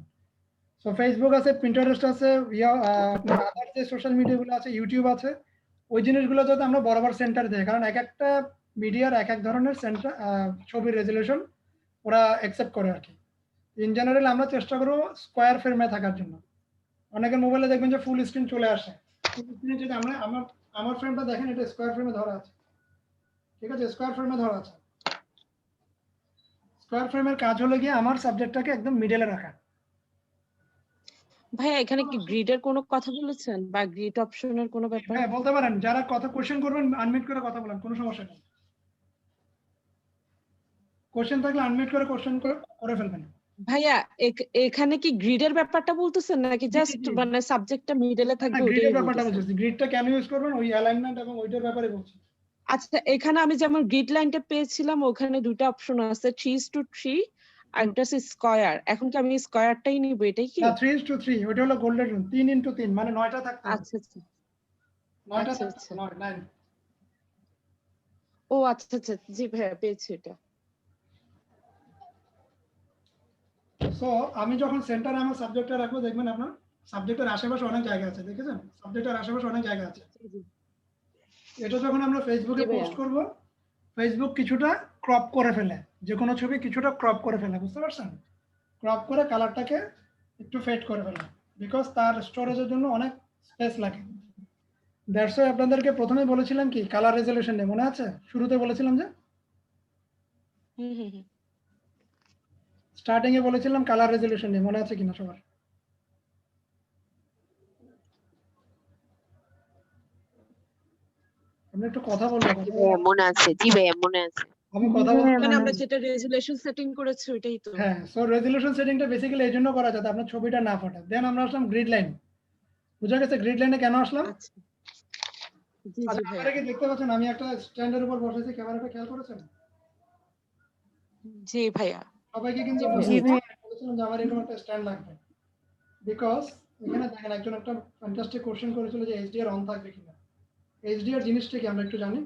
সো ফেসবুক আছে, পিন্টারেস্ট আছে, আপনার আদার যে সোশ্যাল মিডিয়াগুলো আছে, ইউটিউব আছে, ওই জিনিসগুলো যাতে আমরা বরাবর সেন্টারে দেই, কারণ এক একটা মিডিয়ার এক এক ধরনের সেন্টার ছবির রেজলিউশন ওরা অ্যাকসেপ্ট করে আর কি। ইন জেনারেল আমরা চেষ্টা করব স্কোয়ার ফ্রেমে থাকার জন্য। অনেকের মোবাইলে দেখবেন যে ফুল স্ক্রিন চলে আসে, ফুল স্ক্রিনে যদি আমার ফ্রেমটা দেখেন, এটা স্কোয়ার ফ্রেমে ধরা আছে, ঠিক আছে? স্কোয়ার ফ্রেমে ধরা আছে। স্কোয়ার ফ্রেমের কাজ হলো গিয়ে আমার সাবজেক্টটাকে একদম মিডলে রাখা। ভাইয়া এখানে কি গ্রিডের কোনো কথা বলেছেন বা গ্রিড অপশনের কোনো ব্যাপার? হ্যাঁ বলতে পারেন, যারা কথা কোশ্চেন করবেন আনমিউট করে কথা বলেন, কোনো সমস্যা নেই। কোশ্চেন থাকলে আনমিউট করে কোশ্চেন করে ফেলবেন। ভাইয়া এখানে কি গ্রিডের ব্যাপারটা বলতেছেন নাকি জাস্ট মানে সাবজেক্টটা মিডলে থাকবে ওইটাই গ্রিডের ব্যাপারটা বলতেছেন? বলছি, গ্রিডটা কেন ইউজ করবেন ওই অ্যালাইনমেন্ট এবং ওইটার ব্যাপারে বলছি। আচ্ছা, এখানে আমি যেমন গ্রিড লাইনটা পেয়েছিলাম, ওখানে দুটো অপশন আছে 3:3 আর একটা আছে স্কয়ার। এখন কি আমি স্কয়ারটাই নিব, এটাই কি? না, 3:3 ওইটা হলো গোল্ডেন রুল, 3:3 মানে 9টা থাকতে হবে। আচ্ছা আচ্ছা 9টা আচ্ছা, থাকতে হবে, 9। ও আচ্ছা আচ্ছা, জি ভাইয়া পেয়েছি এটা। সো আমি যখন সেন্টারে আমার সাবজেক্টটা রাখবো, দেখবেন আপনার সাবজেক্টের আশেপাশে অনেক জায়গা আছে, দেখেছেন? সাবজেক্টের আশেপাশে অনেক জায়গা আছে। এটা যখন আমরা ফেসবুকে পোস্ট করব, ফেসবুক কিছুটা ক্রপ করে ফেলে, যে কোনো ছবি কিছুটা ক্রপ করে ফেলে, বুঝতে পারছেন? ক্রপ করে কালারটাকে একটু ফেড করে ফেলে, বিকজ তার স্টোরেজের জন্য অনেক স্পেস লাগে। দ্যাটস ওয়াই আপনাদেরকে প্রথমে বলেছিলাম কি কালার রেজলিউশন নিয়ে, মনে আছে? শুরুতে বলেছিলাম যে স্টার্টিং এ বলেছিলাম কালার রেজলিউশন নিয়ে, মনে আছে কিনা সবার? আমি একটু কথা বলবো। মনে আছে, জি ভাইয়া মনে আছে। আমি কথা বলবো, মানে আমরা যেটা রেজুলেশন সেটিং করেছি ওইটাই তো। হ্যাঁ। সো রেজলিউশন সেটিংটা বেসিক্যালি এই জন্য করা যাতে আপনার ছবিটা না ফাটে। দেন আমরা আসলাম গ্রিড লাইন। বুঝা গেছে গ্রিড লাইনে কেন আসলাম? আচ্ছা জি জি আপনারা কি দেখতে পাচ্ছেন আমি একটা স্ট্যান্ডের উপর বসেছি, ক্যামেরাটা খেয়াল করেছেন? জি ভাইয়া। সবাইকে কিন্তু জি ভাই। বলেছিলাম যে আমার এরকম একটা স্ট্যান্ড লাগবে, বিকজ এখানে দেখেন একজন একটা ফ্যান্টাস্টিক কোশ্চেন করেছিল যে এইচডিআর অন থাকবে কিনা। এইচডিআর জিনিসটা কি আমরা একটু জানি?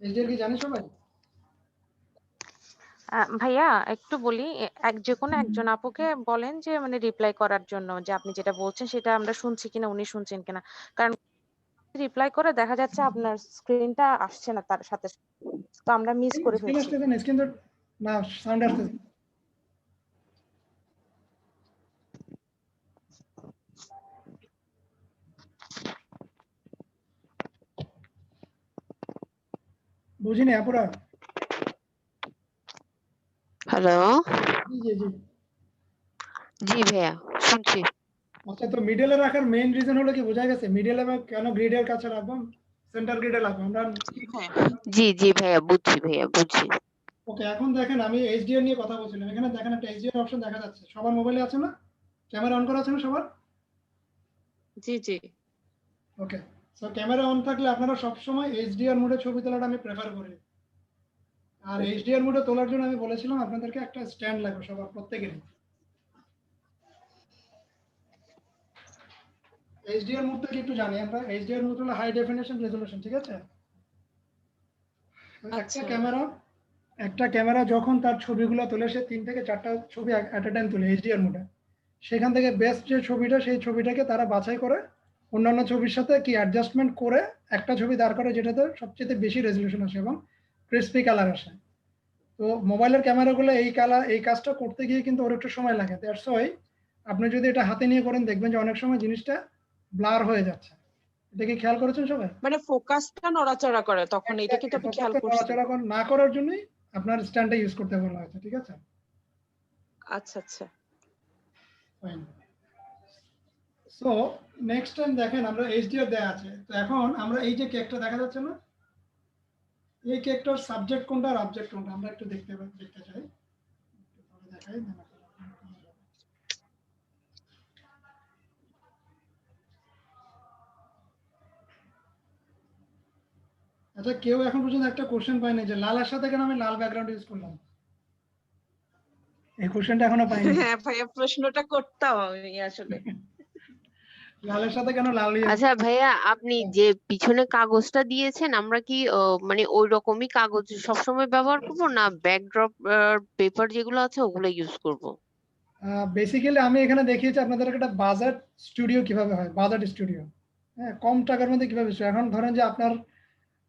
এইচডিআর কি জানি সবাই? ভাইয়া একটু বলি যে কোনো একজন আপুকে বলেন যে মানে রিপ্লাই করার জন্য, যে আপনি যেটা বলছেন সেটা আমরা শুনছি কিনা, উনি শুনছেন কিনা। কারণ রিপ্লাই করে দেখা যাচ্ছে আপনার স্ক্রিনটা আসছে না তার সাথে সাথে। তো আমরা মিস করে স্ক্রিন ফেলছি। আসতেছে না, স্ক্রিন তো না, সাউন্ড আসতেছে। বুঝিনি আপুরা। হ্যালো, জি জি জি। জি ভাইয়া শুনছি। আচ্ছা, তো মিডলে রাখার মেইন রিজন হলো কি বোঝা গেছে? মিডলে কেন গ্রিডের কাছে রাখবো, সেন্টার গ্রিডে রাখবো আমরা। জি জি ভাইয়া বুঝছি, ভাইয়া বুঝছি। ওকে, এখন দেখেন আমি এইচডিআর নিয়ে কথা বলছিলাম। এখানে দেখেন একটা এইচডিআর অপশন দেখা যাচ্ছে, সবার মোবাইলে আছে না? ক্যামেরা অন করা আছে না সবার? জি জি। ওকে, সো ক্যামেরা অন থাকলে আপনারা সবসময় এইচডিআর মোডে ছবি তোলাটা আমি প্রেফার করি। আর এইচডিআর মোডে তোলার জন্য আমি বলেছিলাম আপনাদেরকে একটা স্ট্যান্ড লাগবে সবার প্রত্যেকেরই। এইচডিআর মোডটা কি একটু জানি আমরা? এইচডিআর মোড হলো হাই ডেফিনিশন রেজোলিউশন, ঠিক আছে? একটা ক্যামেরা যখন তার ছবিগুলো তোলে, সে 3 থেকে 4টা ছবি এট এ টাইম তোলে এইচডিআর মোডে। সেখান থেকে বেস্ট যে ছবিটা, সেই ছবিটাকে তারা বাছাই করে অন্যান্য ছবির সাথে কি অ্যাডজাস্টমেন্ট করে একটা ছবি দাঁড় করে যেটাতে সবচেয়ে বেশি রেজলিউশন আসে এবং ক্রিস্পি কালার আসে। তো মোবাইলের ক্যামেরাগুলো এই কাজটা করতে গিয়ে কিন্তু ওর একটু সময় লাগে। দ্যাটস ওয়াই আপনি যদি এটা হাতে নিয়ে করেন দেখবেন যে অনেক সময় জিনিসটা ব্লার হয়ে যাচ্ছে। এটা কি খেয়াল করেছেন সবাই? মানে ফোকাসটা নড়াচড়া করে তখন, এটা কিন্তু আমি খেয়াল করছি। নড়াচড়া না করার জন্যই আপনার স্ট্যান্ডটা ইউজ করতে বলা হয়েছে, ঠিক আছে? আচ্ছা আচ্ছা। ফাইন। সো নেক্সট টাইম দেখেন আমরা এইচডিআর দেয়া আছে। তো এখন আমরা এই যে কেকটা দেখা যাচ্ছে না, এই কেকটার সাবজেক্ট কোনটা আর অবজেক্ট কোনটা আমরা একটু দেখতে চাই। দেখাই আচ্ছা, কেউ এখন পর্যন্ত একটা কোশ্চেন পায়নি যে লালের সাথে কেন আমি লাল ব্যাকগ্রাউন্ড ইউজ করলাম? এই কোশ্চেনটা এখনো পাইনি। হ্যাঁ ভাইয়া, প্রশ্নটা করতাম আমি আসলে। লালের সাথে কেন লাল? আচ্ছা ভাইয়া, আপনি যে পিছনে কাগজটা দিয়েছেন, আমরা কি মানে ওই রকমই কাগজ সবসময় ব্যবহার করব, না ব্যাকড্রপ পেপার যেগুলো আছে ওগুলো ইউজ করব? বেসিক্যালি আমি এখানে দেখিয়েছি আপনাদের একটা বাজেট স্টুডিও কিভাবে হয়, বাজেট স্টুডিও। হ্যাঁ, কম টাকার মধ্যে কিভাবে। এখন ধরেন যে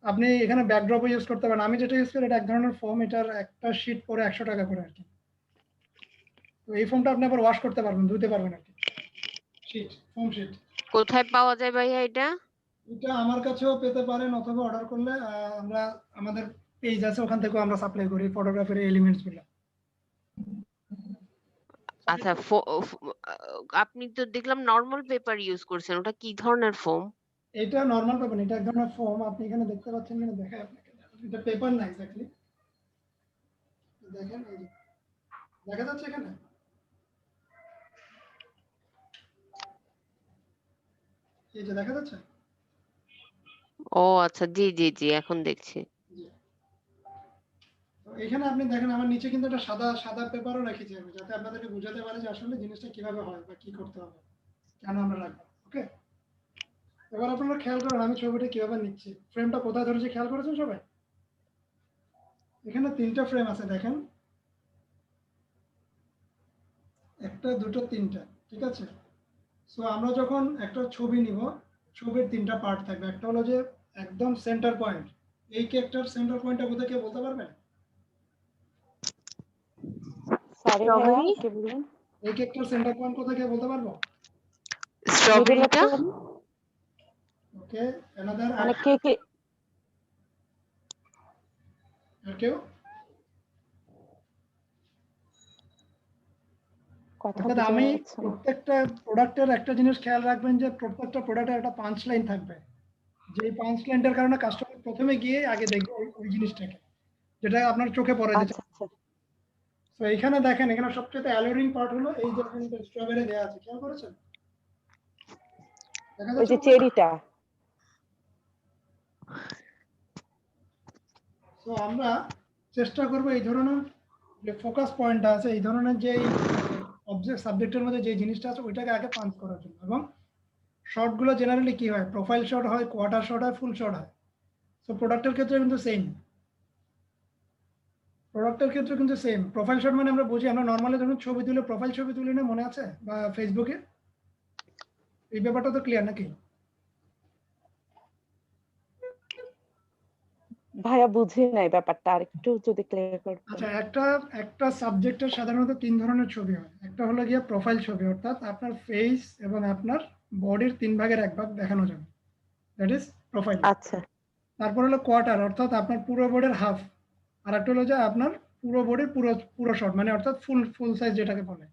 আপনি এখানে ব্যাকড্রপও ইউজ করতে পারেন। আমি যেটা ইউজ করি এটা এক ধরনের ফোম, এটার একটা শীট পরে 100 টাকা করে আর কি। তো এই ফোমটা আপনি আবার ওয়াশ করতে পারবেন, ধুতে পারবেন আর কি। ফোম শীট কোথায় পাওয়া যায় ভাইয়া এটা? এটা আমার কাছেও পেতে পারেন, অথবা অর্ডার করলে আমাদের পেজ আছে, ওখান থেকেও আমরা সাপ্লাই করি ফটোগ্রাফির এলিমেন্টস গুলো। আচ্ছা, আপনি তো দেখলাম নরমাল পেপার ইউজ করছেন, ওটা কি ধরনের ফোম? এটা নরমাল পেপার, এটা এক ধরনের ফোম। আপনি এখানে দেখতে পাচ্ছেন কিনা দেখাই আপনাকে। এটা পেপার না এক্স্যাক্টলি, দেখেন এই যে দেখা যাচ্ছে এখানে। এই যে দেখা যাচ্ছে। ও আচ্ছা, জি জি জি, এখন দেখছি। তো এখানে আপনি দেখেন আমার নিচে কিন্তু একটা সাদা পেপারও রেখেছি আমি, যাতে আপনাদেরকে বোঝাতে পারে যে আসলে জিনিসটা কিভাবে হয় বা কি করতে হবে, কেন আমরা রাখবো। ওকে, এবার আপনারা খেয়াল করেন আমি ছবিটা কিভাবে নিচ্ছি। ফ্রেমটা কোথায় ধরেছি খেয়াল করেছেন সবাই? এখানে 3টা ফ্রেম আছে দেখেন, 1টা 2টো 3টা, ঠিক আছে? সো আমরা যখন একটা ছবি নিব, ছবির 3টা পার্ট থাকবে। একটা হলো যে একদম সেন্টার পয়েন্ট। এই কেকটার সেন্টার পয়েন্টটা কোথায় কেউ বলতে পারবেন? সরি ভাইয়া, কি বললেন? এই কেকটার সেন্টার পয়েন্ট কোথায় কেউ বলতে পারবো? স্ট্রবেরিটা। ওকে, অ্যানাদার মানে কে আর কেউ? কথা অর্থাৎ আমি প্রত্যেকটা প্রোডাক্টের একটা জিনিস খেয়াল রাখবেন যে প্রত্যেকটা প্রোডাক্টের একটা পাঞ্চ লাইন থাকবে। যে পাঞ্চ লাইনটার কারণে কাস্টমার প্রথমে গিয়ে আগে দেখবে ওই জিনিসটাকে, যেটা আপনার চোখে পড়ে। তো এখানে দেখেন, এখানে সবচেয়ে অ্যালোরিং পার্ট হলো এই যে স্ট্রবেরি দেয়া আছে, খেয়াল করেছেন? দেখা ওই যে যাচ্ছে চেরিটা। তো আমরা চেষ্টা করব এই ধরনের যে ফোকাস পয়েন্টটা আছে এই ধরনের যে অবজেক্ট সাবজেক্টের মধ্যে যে জিনিসটা আছে ওইটাকে আগে পাঞ্চ করার জন্য। এবং শটগুলো জেনারেলি কি হয়, প্রোফাইল শট হয়, কোয়ার্টার শট হয়, ফুল শট হয়। সো প্রোডাক্টের ক্ষেত্রে কিন্তু সেম, প্রোফাইল শট মানে আমরা বুঝি, আমরা নর্মালি যখন ছবি তুলে প্রোফাইল ছবি তুলি না, মনে আছে, বা ফেসবুকে, এই ব্যাপারটা তো ক্লিয়ার নাকি? ভাইয়া বুঝি নাই ব্যাপারটা, আর একটু যদি ক্লিয়ার করতেন। আচ্ছা, একটা সাবজেক্টের সাধারণত 3 ধরনের ছবি হয়। একটা হলো গিয়ে প্রোফাইল ছবি, অর্থাৎ আপনার ফেস এবং আপনার বডির 3 ভাগের 1 ভাগ দেখানো যাবে, দ্যাট ইজ প্রোফাইল। আচ্ছা তারপর হলো কোয়ার্টার, অর্থাৎ আপনার পুরো বডির হাফ। আর একটা হলো যে আপনার পুরো বডির পুরো শট, মানে অর্থাৎ ফুল সাইজ যেটাকে বলে।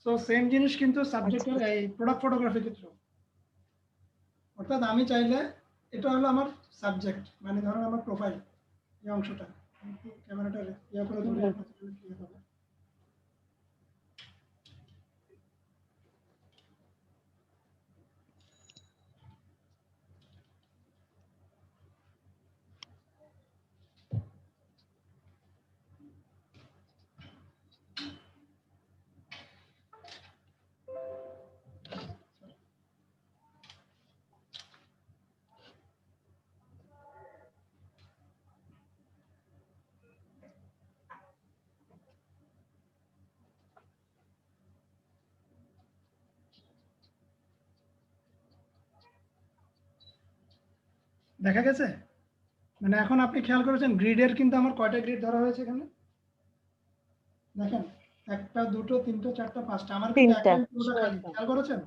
সো সেম জিনিস কিন্তু সাবজেক্টের এই প্রোডাক্ট ফটোগ্রাফির ক্ষেত্রে। অর্থাৎ আমি চাইলে, এটা হলো আমার সাবজেক্ট, মানে ধরুন আমার প্রোফাইল, এই অংশটা ক্যামেরাটা ইয়া করে ধরে ক্লিয়ার হবে। দেখা গেছে? মানে এখন আপনি খেয়াল করেছেন গ্রিডের কিন্তু আমার কয়টা গ্রিড ধরা হয়েছে এখানে? দেখেন, 1টা 2টো 3টো 4টা 5টা, আমার কিন্তু একটা পুরোটা খালি, খেয়াল করেছেন?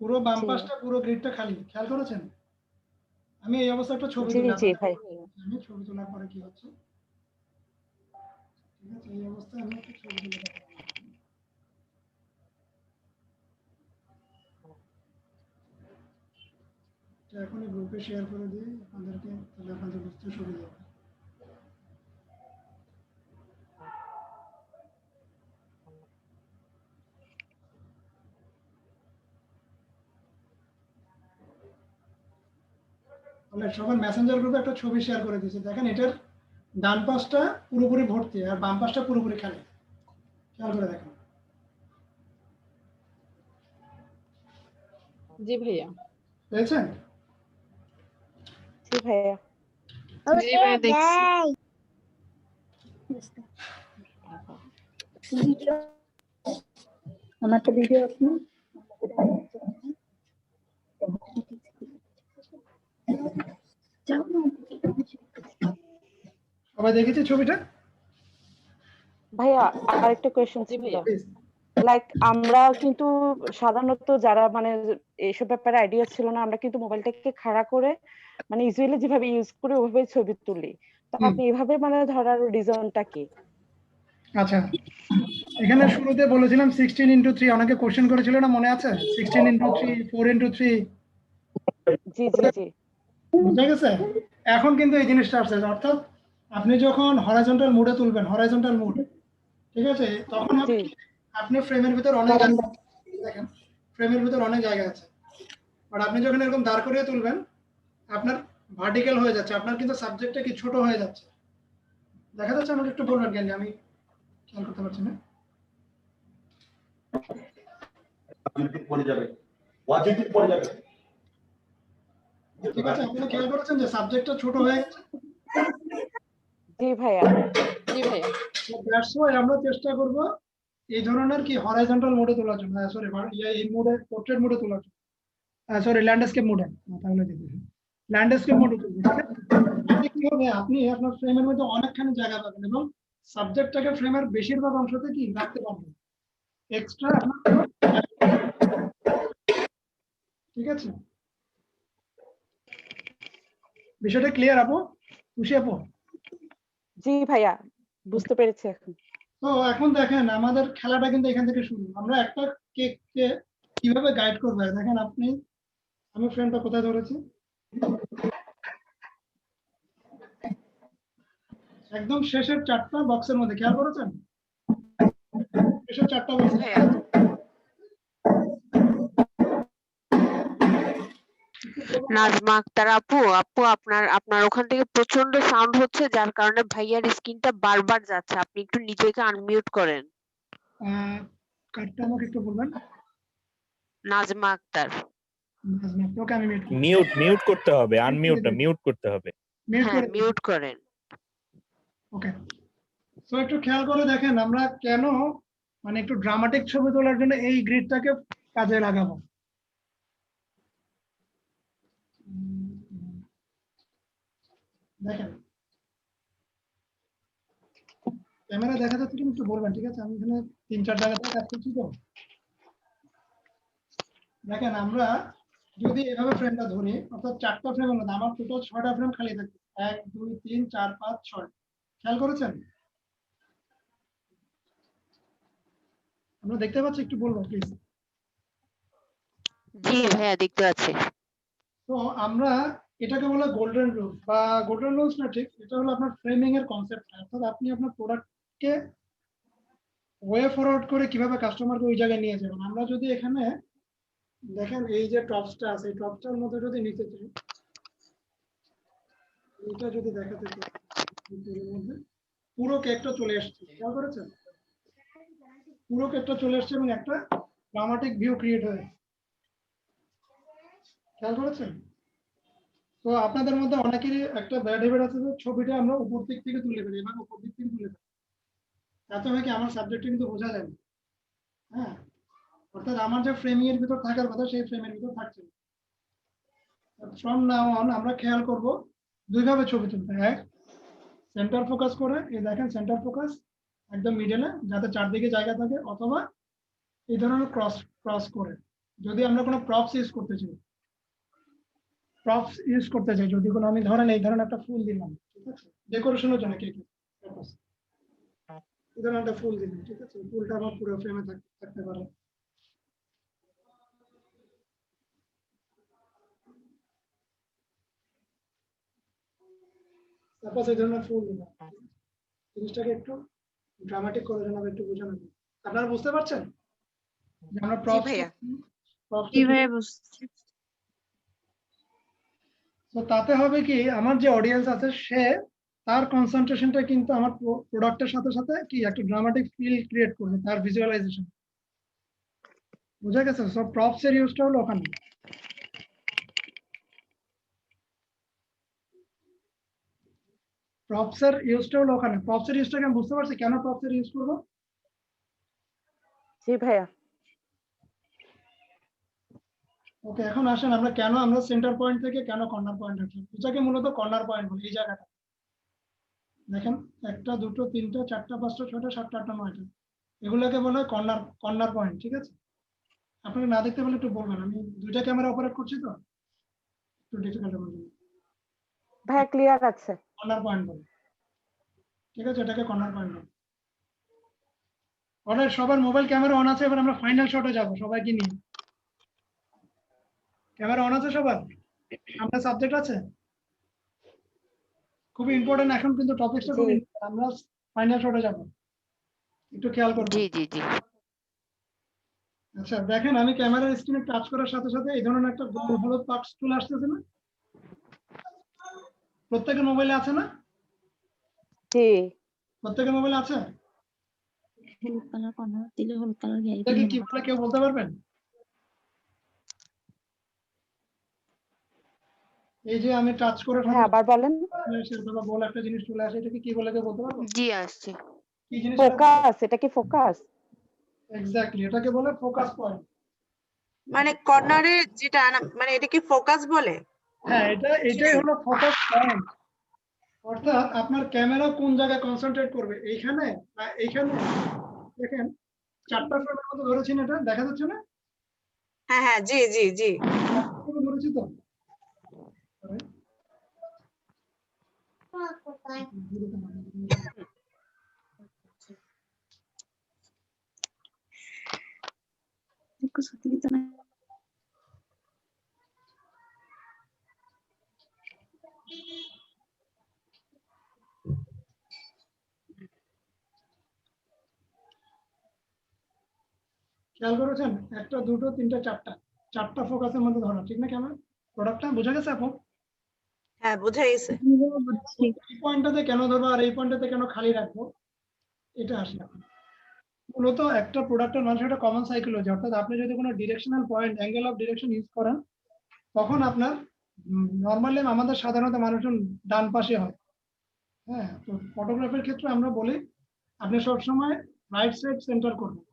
পুরো বাম পাশটা পুরো গ্রিডটা খালি, খেয়াল করেছেন? আমি এই অবস্থায় একটা ছবি তুলি, আমি ছবি তোলার পরে কি হচ্ছে, ঠিক আছে, এই অবস্থায় আমি একটা ছবি তুলে দেখাবো। এখনই গ্রুপে শেয়ার করে দিই আপনাদেরকে, তাহলে আপনাদের বুঝতে সুবিধা হবে। তাহলে সবার মেসেঞ্জার গ্রুপে একটা ছবি শেয়ার করে দিয়েছি, দেখেন এটার ডান পাশটা পুরোপুরি ভর্তি আর বাম পাশটা পুরোপুরি খালি, খেয়াল করে দেখেন। জি ভাইয়া। পেয়েছেন? জি ভাইয়া। জি ভাই, দেখছি। আমার তো ভিডিও আছে, সবাই দেখেছে ছবিটা? ভাইয়া আরেকটা কোয়েশ্চেন ছিল, লাইক আমরা কিন্তু সাধারণত যারা মানে এইসব ব্যাপারে আইডিয়া ছিল না, আমরা কিন্তু মোবাইলটাকে খাড়া করে মানে ইউজুয়ালি যেভাবে ইউজ করে ওভাবে ছবি তুলি, তো আপনি এভাবে মানে ধরার রিজনটা কি? আচ্ছা, এখানে শুরুতে বলেছিলাম 16:3, অনেকে কোশ্চেন করেছিল না, মনে আছে? 16:3, 4:3। জি জি জি, বুঝা গেছে? এখন কিন্তু এই জিনিসটা আসছে, অর্থাৎ আপনি যখন হরাইজন্টাল মুডে তুলবেন, হরাইজন্টাল মুড, ঠিক আছে, তখন আপনি ফ্রেমের ভিতর অনেক জায়গা, দেখেন ফ্রেমের ভিতর অনেক জায়গা আছে, বাট আপনি যখন এরকম দাঁড় করিয়ে তুলবেন, আপনার ভার্টিক্যাল হয়ে যাচ্ছে, আপনার কিন্তু সাবজেক্টটা কি ছোট হয়ে যাচ্ছে। দেখা যাচ্ছে? আমাকে একটু বলবেন কেন, আমি খেয়াল করতে পারছি না। ঠিক আছে, আপনি খেয়াল করেছেন যে সাবজেক্টটা ছোট হয়ে গেছে? জি ভাইয়া। জি ভাইয়া। দ্যাটস ওয়াই আমরা চেষ্টা করব এই ধরনের কি হরাইজন্টাল মোডে তোলার জন্য, সরি এই মোডে, পোর্ট্রেট মোডে তোলার জন্য, সরি ল্যান্ডস্কেপ মোডে, তাহলে দেখুন ল্যান্ডস্কেপ মোডে তুলবো। তাহলে কি হবে, আপনি আপনার ফ্রেমের মধ্যে অনেকখানি জায়গা পাবেন এবং সাবজেক্টটাকে ফ্রেমের বেশিরভাগ অংশতে কি রাখতে পারবেন, এক্সট্রা আপনার, ঠিক আছে? বিষয়টা ক্লিয়ার আপু? খুশি আপু? জি ভাইয়া, বুঝতে পেরেছি এখন। তো এখন দেখেন আমাদের খেলাটা কিন্তু এখান থেকে শুরু। আমরা একটা কেককে কিভাবে গাইড করবো, দেখেন আপনি, আমি ফ্রেমটা কোথায় ধরেছি, একদম শেষের 4টা বক্সের মধ্যে, খেয়াল করেছেন? শেষের 4টা বক্স, নাজমা আক্তার আপু, আপনার ওখান থেকে প্রচন্ড সাউন্ড হচ্ছে, যার কারণে ভাইয়ার স্ক্রিনটা বারবার যাচ্ছে। আপনি একটু নিজেকে আনমিউট করেন। কার্ডটা আমাকে একটু বলবেন। নাজমা আক্তার। নাজমা, ওকে আমি মিউট মিউট করতে হবে, আনমিউট না, মিউট করতে হবে। হ্যাঁ, মিউট করেন। ওকে, সো একটু খেয়াল করে দেখেন আমরা কেন মানে একটু ড্রামাটিক ছবি তোলার জন্য এই গ্রিডটাকে কাজে লাগাবো। দেখেন ক্যামেরা দেখা যাচ্ছে কিনা একটু বলবেন, ঠিক আছে? আমি এখানে 3-4 জায়গা থেকে কাজ করছি তো। দেখেন আমরা যদি এভাবে ফ্রেমটা ধরি, অর্থাৎ 4টা ফ্রেমের মধ্যে আমার টোটাল 6টা ফ্রেম খালি থাকে, 1 2 3 4 5 6। খেয়াল করেছেন? আমরা দেখতে পাচ্ছি, একটু বলবো প্লিজ। জি ভাইয়া, দেখতে পাচ্ছি। তো আমরা এটাকে বলে গোল্ডেন রুলস, বা গোল্ডেন রুলস না, ঠিক এটা হলো আপনার ফ্রেমিং এর কনসেপ্ট। অর্থাৎ আপনি আপনার প্রোডাক্টকে ওয়ে ফরওয়ার্ড করে কিভাবে কাস্টমারকে ওই জায়গায় নিয়ে যাবেন। আমরা যদি এখানে দেখেন এই যে টপসটা আছে, এই টপসটার মধ্যে যদি নিতে চাই, এটা যদি দেখাতে চাই, এর মধ্যে পুরো কেকটা চলে আসছে। খেয়াল করেছেন? পুরো কেকটা চলে আসছে এবং একটা ড্রামাটিক ভিউ ক্রিয়েট হয়েছে। খেয়াল করেছেন? তো আপনাদের মধ্যে অনেকেরই একটা ব্যাড হ্যাবিট আছে যে ছবিটা আমরা উপর দিক থেকে তুলে ফেলি, এবং উপর দিক থেকে তুলে ফেলি, তাতে হয় কি আমার সাবজেক্টটা কিন্তু বোঝা যায় না। হ্যাঁ, অর্থাৎ আমার যে ফ্রেমিং এর ভিতর থাকার কথা সেই ফ্রেমের ভিতর থাকছে না। ফ্রম নাও অন আমরা খেয়াল করব দুইভাবে ছবি তুলতে। এক, সেন্টার ফোকাস করে, এই দেখেন সেন্টার ফোকাস একদম মিডলে যাতে চারদিকে জায়গা থাকে, অথবা এই ধরনের ক্রস করে। যদি আমরা কোনো প্রপস ইউজ করতে চাই, যদি কোনো আমি ধরেন এই ধরনের একটা ফুল দিলাম, ঠিক আছে, ডেকোরেশনের জন্য কেকে এই ধরনের একটা ফুল দিলাম, ঠিক আছে, ফুলটা আমার পুরো ফ্রেমে থাকতে পারে। সাপোজ এই ধরনের ফুল দিলাম, জিনিসটাকে একটু ড্রামাটিক করে জানাবো, একটু বোঝানো যায়। আপনারা বুঝতে পারছেন যে আমরা তো তাতে হবে কি, আমার যে অডিয়েন্স আছে সে তার কনসেন্ট্রেশনটা কিন্তু আমার প্রোডাক্টের সাথে সাথে কি একটা ড্রামাটিক ফিল ক্রিয়েট করবে তার ভিজুয়ালাইজেশন। বুঝা গেছে? সব প্রপস এর ইউজটা হলো ওখানে। প্রপস এর ইউজটা আমি বুঝতে পারছি কেন প্রপস এর ইউজ করবো। জি ভাইয়া। ওকে, এখন আসেন আমরা কেন আমরা সেন্টার পয়েন্ট থেকে কেন কর্নার পয়েন্ট রাখলাম। এটাকে মূলত কর্নার পয়েন্ট বলি। এই জায়গাটা দেখেন, 1টা 2টো 3টা 4টা 5টা 6টা 7টা 8টা 9টা, এগুলোকে বলা হয় কর্নার পয়েন্ট, ঠিক আছে? আপনাকে না দেখতে পেলে একটু বলবেন, আমি 2টা ক্যামেরা অপারেট করছি তো একটু ডিফিকাল্ট হবে। ভাইয়া ক্লিয়ার আছে। কর্নার পয়েন্ট বলি, ঠিক আছে, এটাকে কর্নার পয়েন্ট বলি। অলরাইট, সবার মোবাইল ক্যামেরা অন আছে। এবার আমরা ফাইনাল শটে যাব সবাইকে নিয়ে। ক্যামেরা অন আছে সবার? আমরা সাবজেক্ট আছে, খুবই ইম্পর্টেন্ট এখন কিন্তু টপিকটা খুব ইম্পর্টেন্ট। আমরা ফাইনাল শটে যাব, একটু খেয়াল করবেন। জি জি জি। আচ্ছা দেখেন, আমি ক্যামেরার স্ক্রিনে টাচ করার সাথে সাথে এই ধরনের একটা গোল হলুদ বাক্স চলে আসতেছে না? প্রত্যেকের মোবাইলে আছে না? জি, প্রত্যেকের মোবাইলে আছে। হলুদ কালার কর্নার দিলে হলুদ কালার এটাকে কি বলে কেউ বলতে পারবেন? এই যে আমি টাচ করে হ্যাঁ আবার বলেন। গোল একটা জিনিস চলে আসে, এটাকে কি বলে কেউ বলতে পারবেন? জি আসছে। কি জিনিস? ফোকাস। এটা কি ফোকাস? এক্স্যাক্টলি, এটাকে বলে ফোকাস পয়েন্ট। মানে কর্নারে যেটা মানে এটা কি ফোকাস বলে? হ্যাঁ, এটাই হলো ফোকাস পয়েন্ট। অর্থাৎ আপনার ক্যামেরা কোন জায়গায় কনসেন্ট্রেট করবে, এইখানে না এইখানে। দেখেন 4টা ফ্রেমের মধ্যে ধরেছি না, এটা দেখা যাচ্ছে না? হ্যাঁ হ্যাঁ, জি জি জি ধরেছি তো। খেয়াল করেছেন? 1টা 2টো 3টা 4টা 4টা ফোকাসের মধ্যে ধরা, ঠিক না? কেমন প্রোডাক্টটা বোঝা গেছে আপু? হ্যাঁ বোঝা গেছে। এই পয়েন্টটাতে কেন ধরবো আর এই পয়েন্টটাতে কেন খালি রাখবো, এটা আসে এখন। মূলত একটা প্রোডাক্টের মানুষের একটা কমন সাইকোলজি, অর্থাৎ আপনি যদি কোনো directional point, angle of direction use করেন, তখন আপনার নর্মালি আমাদের সাধারণত মানুষজন ডান পাশে হয়। হ্যাঁ, তো ফটোগ্রাফির ক্ষেত্রে আমরা বলি আপনি সবসময় রাইট সাইড সেন্টার করবেন,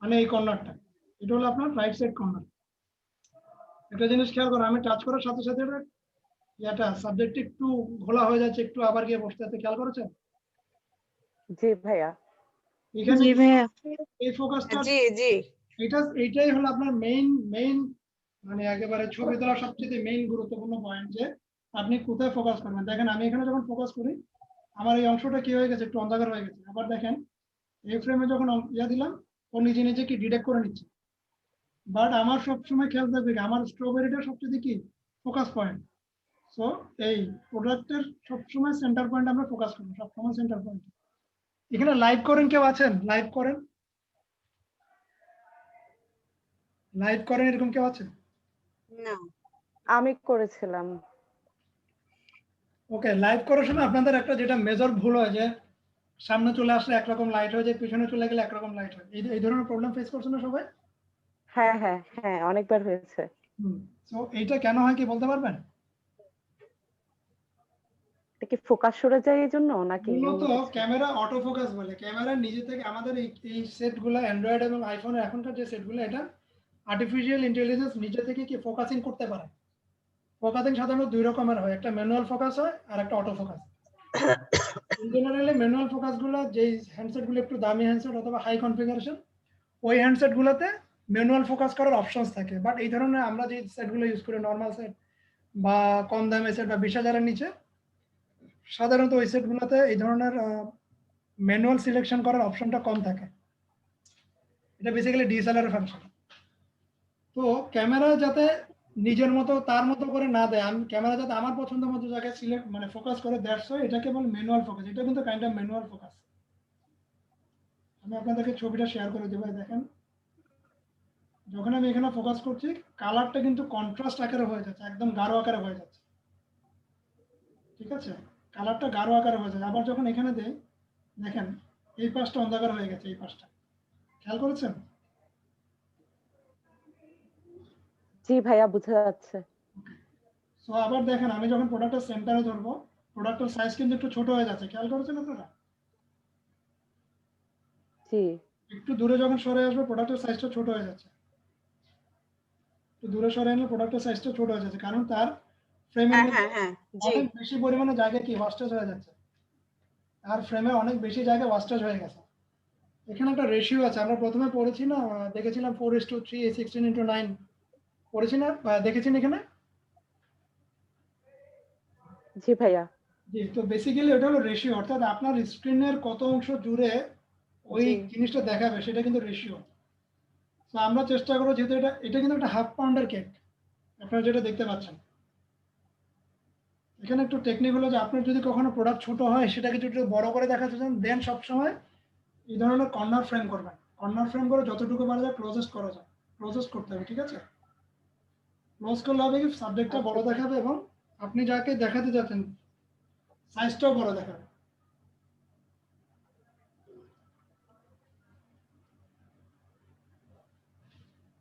মানে এই কর্নারটা, এটা হলো আপনার রাইট সাইড কর্নার। একটা জিনিস খেয়াল করো, আমি টাচ করার সাথে সাথে এটা সাবজেক্ট একটু ঘোলা হয়ে যাচ্ছে, একটু আবার গিয়ে বসতে যাচ্ছে, খেয়াল করেছেন? জি ভাইয়া। এখানে জি ভাইয়া। এই ফোকাসটা, জি জি এইটাই হলো আপনার মেইন মানে একেবারে ছবি তোলার সবচেয়ে মেইন গুরুত্বপূর্ণ পয়েন্ট, যে আপনি কোথায় ফোকাস করবেন। দেখেন আমি এখানে যখন ফোকাস করি, আমার এই অংশটা কি হয়ে গেছে, একটু অন্ধকার হয়ে গেছে। আবার দেখেন এই ফ্রেমে যখন দিলাম, ও নিজে নিজে কি ডিটেক্ট করে নিচ্ছে। বাট আমার সবসময় খেয়াল থাকবে কি, আমার স্ট্রবেরিটা সবচেয়ে কি ফোকাস পয়েন্ট। সো এই প্রোডাক্টের সবসময় সেন্টার পয়েন্ট আমরা ফোকাস করবো, সবসময় সেন্টার পয়েন্ট। এখানে লাইভ করেন কেউ আছেন? লাইভ করেন, লাইভ করেন এরকম কেউ আছেন? না আমি করেছিলাম। ওকে, লাইভ করার সময় আপনাদের একটা যেটা মেজর ভুল হয়, যে সামনে চলে আসলে একরকম লাইট হয়ে যায়, পিছনে চলে গেলে একরকম লাইট হয়। এই ধরনের প্রবলেম ফেস করছেন না সবাই? হ্যাঁ হ্যাঁ হ্যাঁ, অনেকবার হয়েছে। সো এইটা কেন হয় কি বলতে পারবেন? এটা কি ফোকাস সরে যায় এই জন্য নাকি মূলত অন্য কিছু? ক্যামেরা অটো ফোকাস বলে, ক্যামেরা নিজে থেকে আমাদের এই সেটগুলো অ্যান্ড্রয়েড এবং আইফোনের এখনকার যে সেটগুলো, এটা আর্টিফিশিয়াল ইন্টেলিজেন্স নিজে থেকে কি ফোকাসিং করতে পারে। ফোকাসিং সাধারণত দুই রকমের হয়, একটা ম্যানুয়াল ফোকাস হয় আর একটা auto focus. Generally manual focus গুলো, যে হ্যান্ডসেট গুলো একটু দামি হ্যান্ডসেট অথবা হাই কনফিগারেশন, ওই হ্যান্ডসেট গুলোতে ম্যানুয়াল ফোকাস করার অপশনস থাকে। বাট এই ধরনের আমরা যে সেটগুলো ইউজ করি, নর্মাল সেট বা কম দামি সেট বা 20,000-এর নিচে, সাধারণত ওই সেটগুলোতে এই ধরনের ম্যানুয়াল সিলেকশন করার অপশনটা কম থাকে। এটা বেসিক্যালি ডিএসএলআর এর ফাংশন। তো ক্যামেরা যাতে নিজের মতো তার মতো করে না দেয়, আমি ক্যামেরা যাতে আমার পছন্দ মতো জায়গায় সিলেক্ট মানে ফোকাস করে, দ্যাটস ওয়াই এটাকে বলে ম্যানুয়াল ফোকাস। এটা কিন্তু কাইন্ড অফ ম্যানুয়াল ফোকাস। আমি আপনাদেরকে ছবিটা শেয়ার করে দেবো, দেখেন যখন আমি এখানে ফোকাস করছি, কালারটা কিন্তু কন্ট্রাস্ট আকারে হয়ে যাচ্ছে, একদম গাঢ় আকারে হয়ে যাচ্ছে। ঠিক আছে, কালারটা গাঢ় আকারে হয়ে যাচ্ছে। আবার যখন এখানে দেই, দেখেন এই পাশটা অন্ধকার হয়ে গেছে, এই পাশটা, খেয়াল করেছেন? জি ভাইয়া, বোঝা যাচ্ছে। সো আবার দেখেন আমি যখন প্রোডাক্টের সেন্টারে ধরবো, প্রোডাক্টের সাইজ কিন্তু একটু ছোট হয়ে যাচ্ছে, খেয়াল করেছেন আপনারা? জি একটু দূরে যখন সরে আসবে, প্রোডাক্টের সাইজটা ছোট হয়ে যাচ্ছে। একটু দূরে সরে আনলে প্রোডাক্টের সাইজটা ছোট হয়ে যাচ্ছে, কারণ তার ফ্রেমের হ্যাঁ মধ্যে হ্যাঁ হ্যাঁ জি অনেক বেশি পরিমাণে জায়গা কি ওয়াস্টেজ হয়ে যাচ্ছে, আর ফ্রেমে অনেক বেশি জায়গা ওয়াস্টেজ হয়ে গেছে। এখানে একটা রেশিও আছে, আমরা প্রথমে পড়েছি না, দেখেছিলাম 4:3 16:9 পড়েছি না, দেখেছেন এখানে? জি ভাইয়া। জি, তো বেসিক্যালি ওটা হলো রেশিও, অর্থাৎ আপনার স্ক্রিনের কত অংশ জুড়ে ওই জি জিনিসটা দেখাবে, সেটা কিন্তু রেশিও। তো আমরা চেষ্টা করবো, যেহেতু এটা কিন্তু একটা হাফ পাউন্ডের কেক, আপনারা যেটা দেখতে পাচ্ছেন। এখানে একটু টেকনিক হলো যে আপনার যদি কখনো প্রোডাক্ট ছোট হয়, সেটাকে যদি একটু বড় করে দেখাতে চান, দেন সবসময় এই ধরনের কর্নার ফ্রেম করবেন। কর্নার ফ্রেম করে যতটুকু পারা যায় ক্লোজেস্ট করা যায়, ক্লোজেস্ট করতে হবে। ঠিক আছে, ক্লোজ করলে হবে কি সাবজেক্টটা বড় দেখাবে এবং আপনি যাকে দেখাতে যাচ্ছেন সাইজটাও বড় দেখাবে।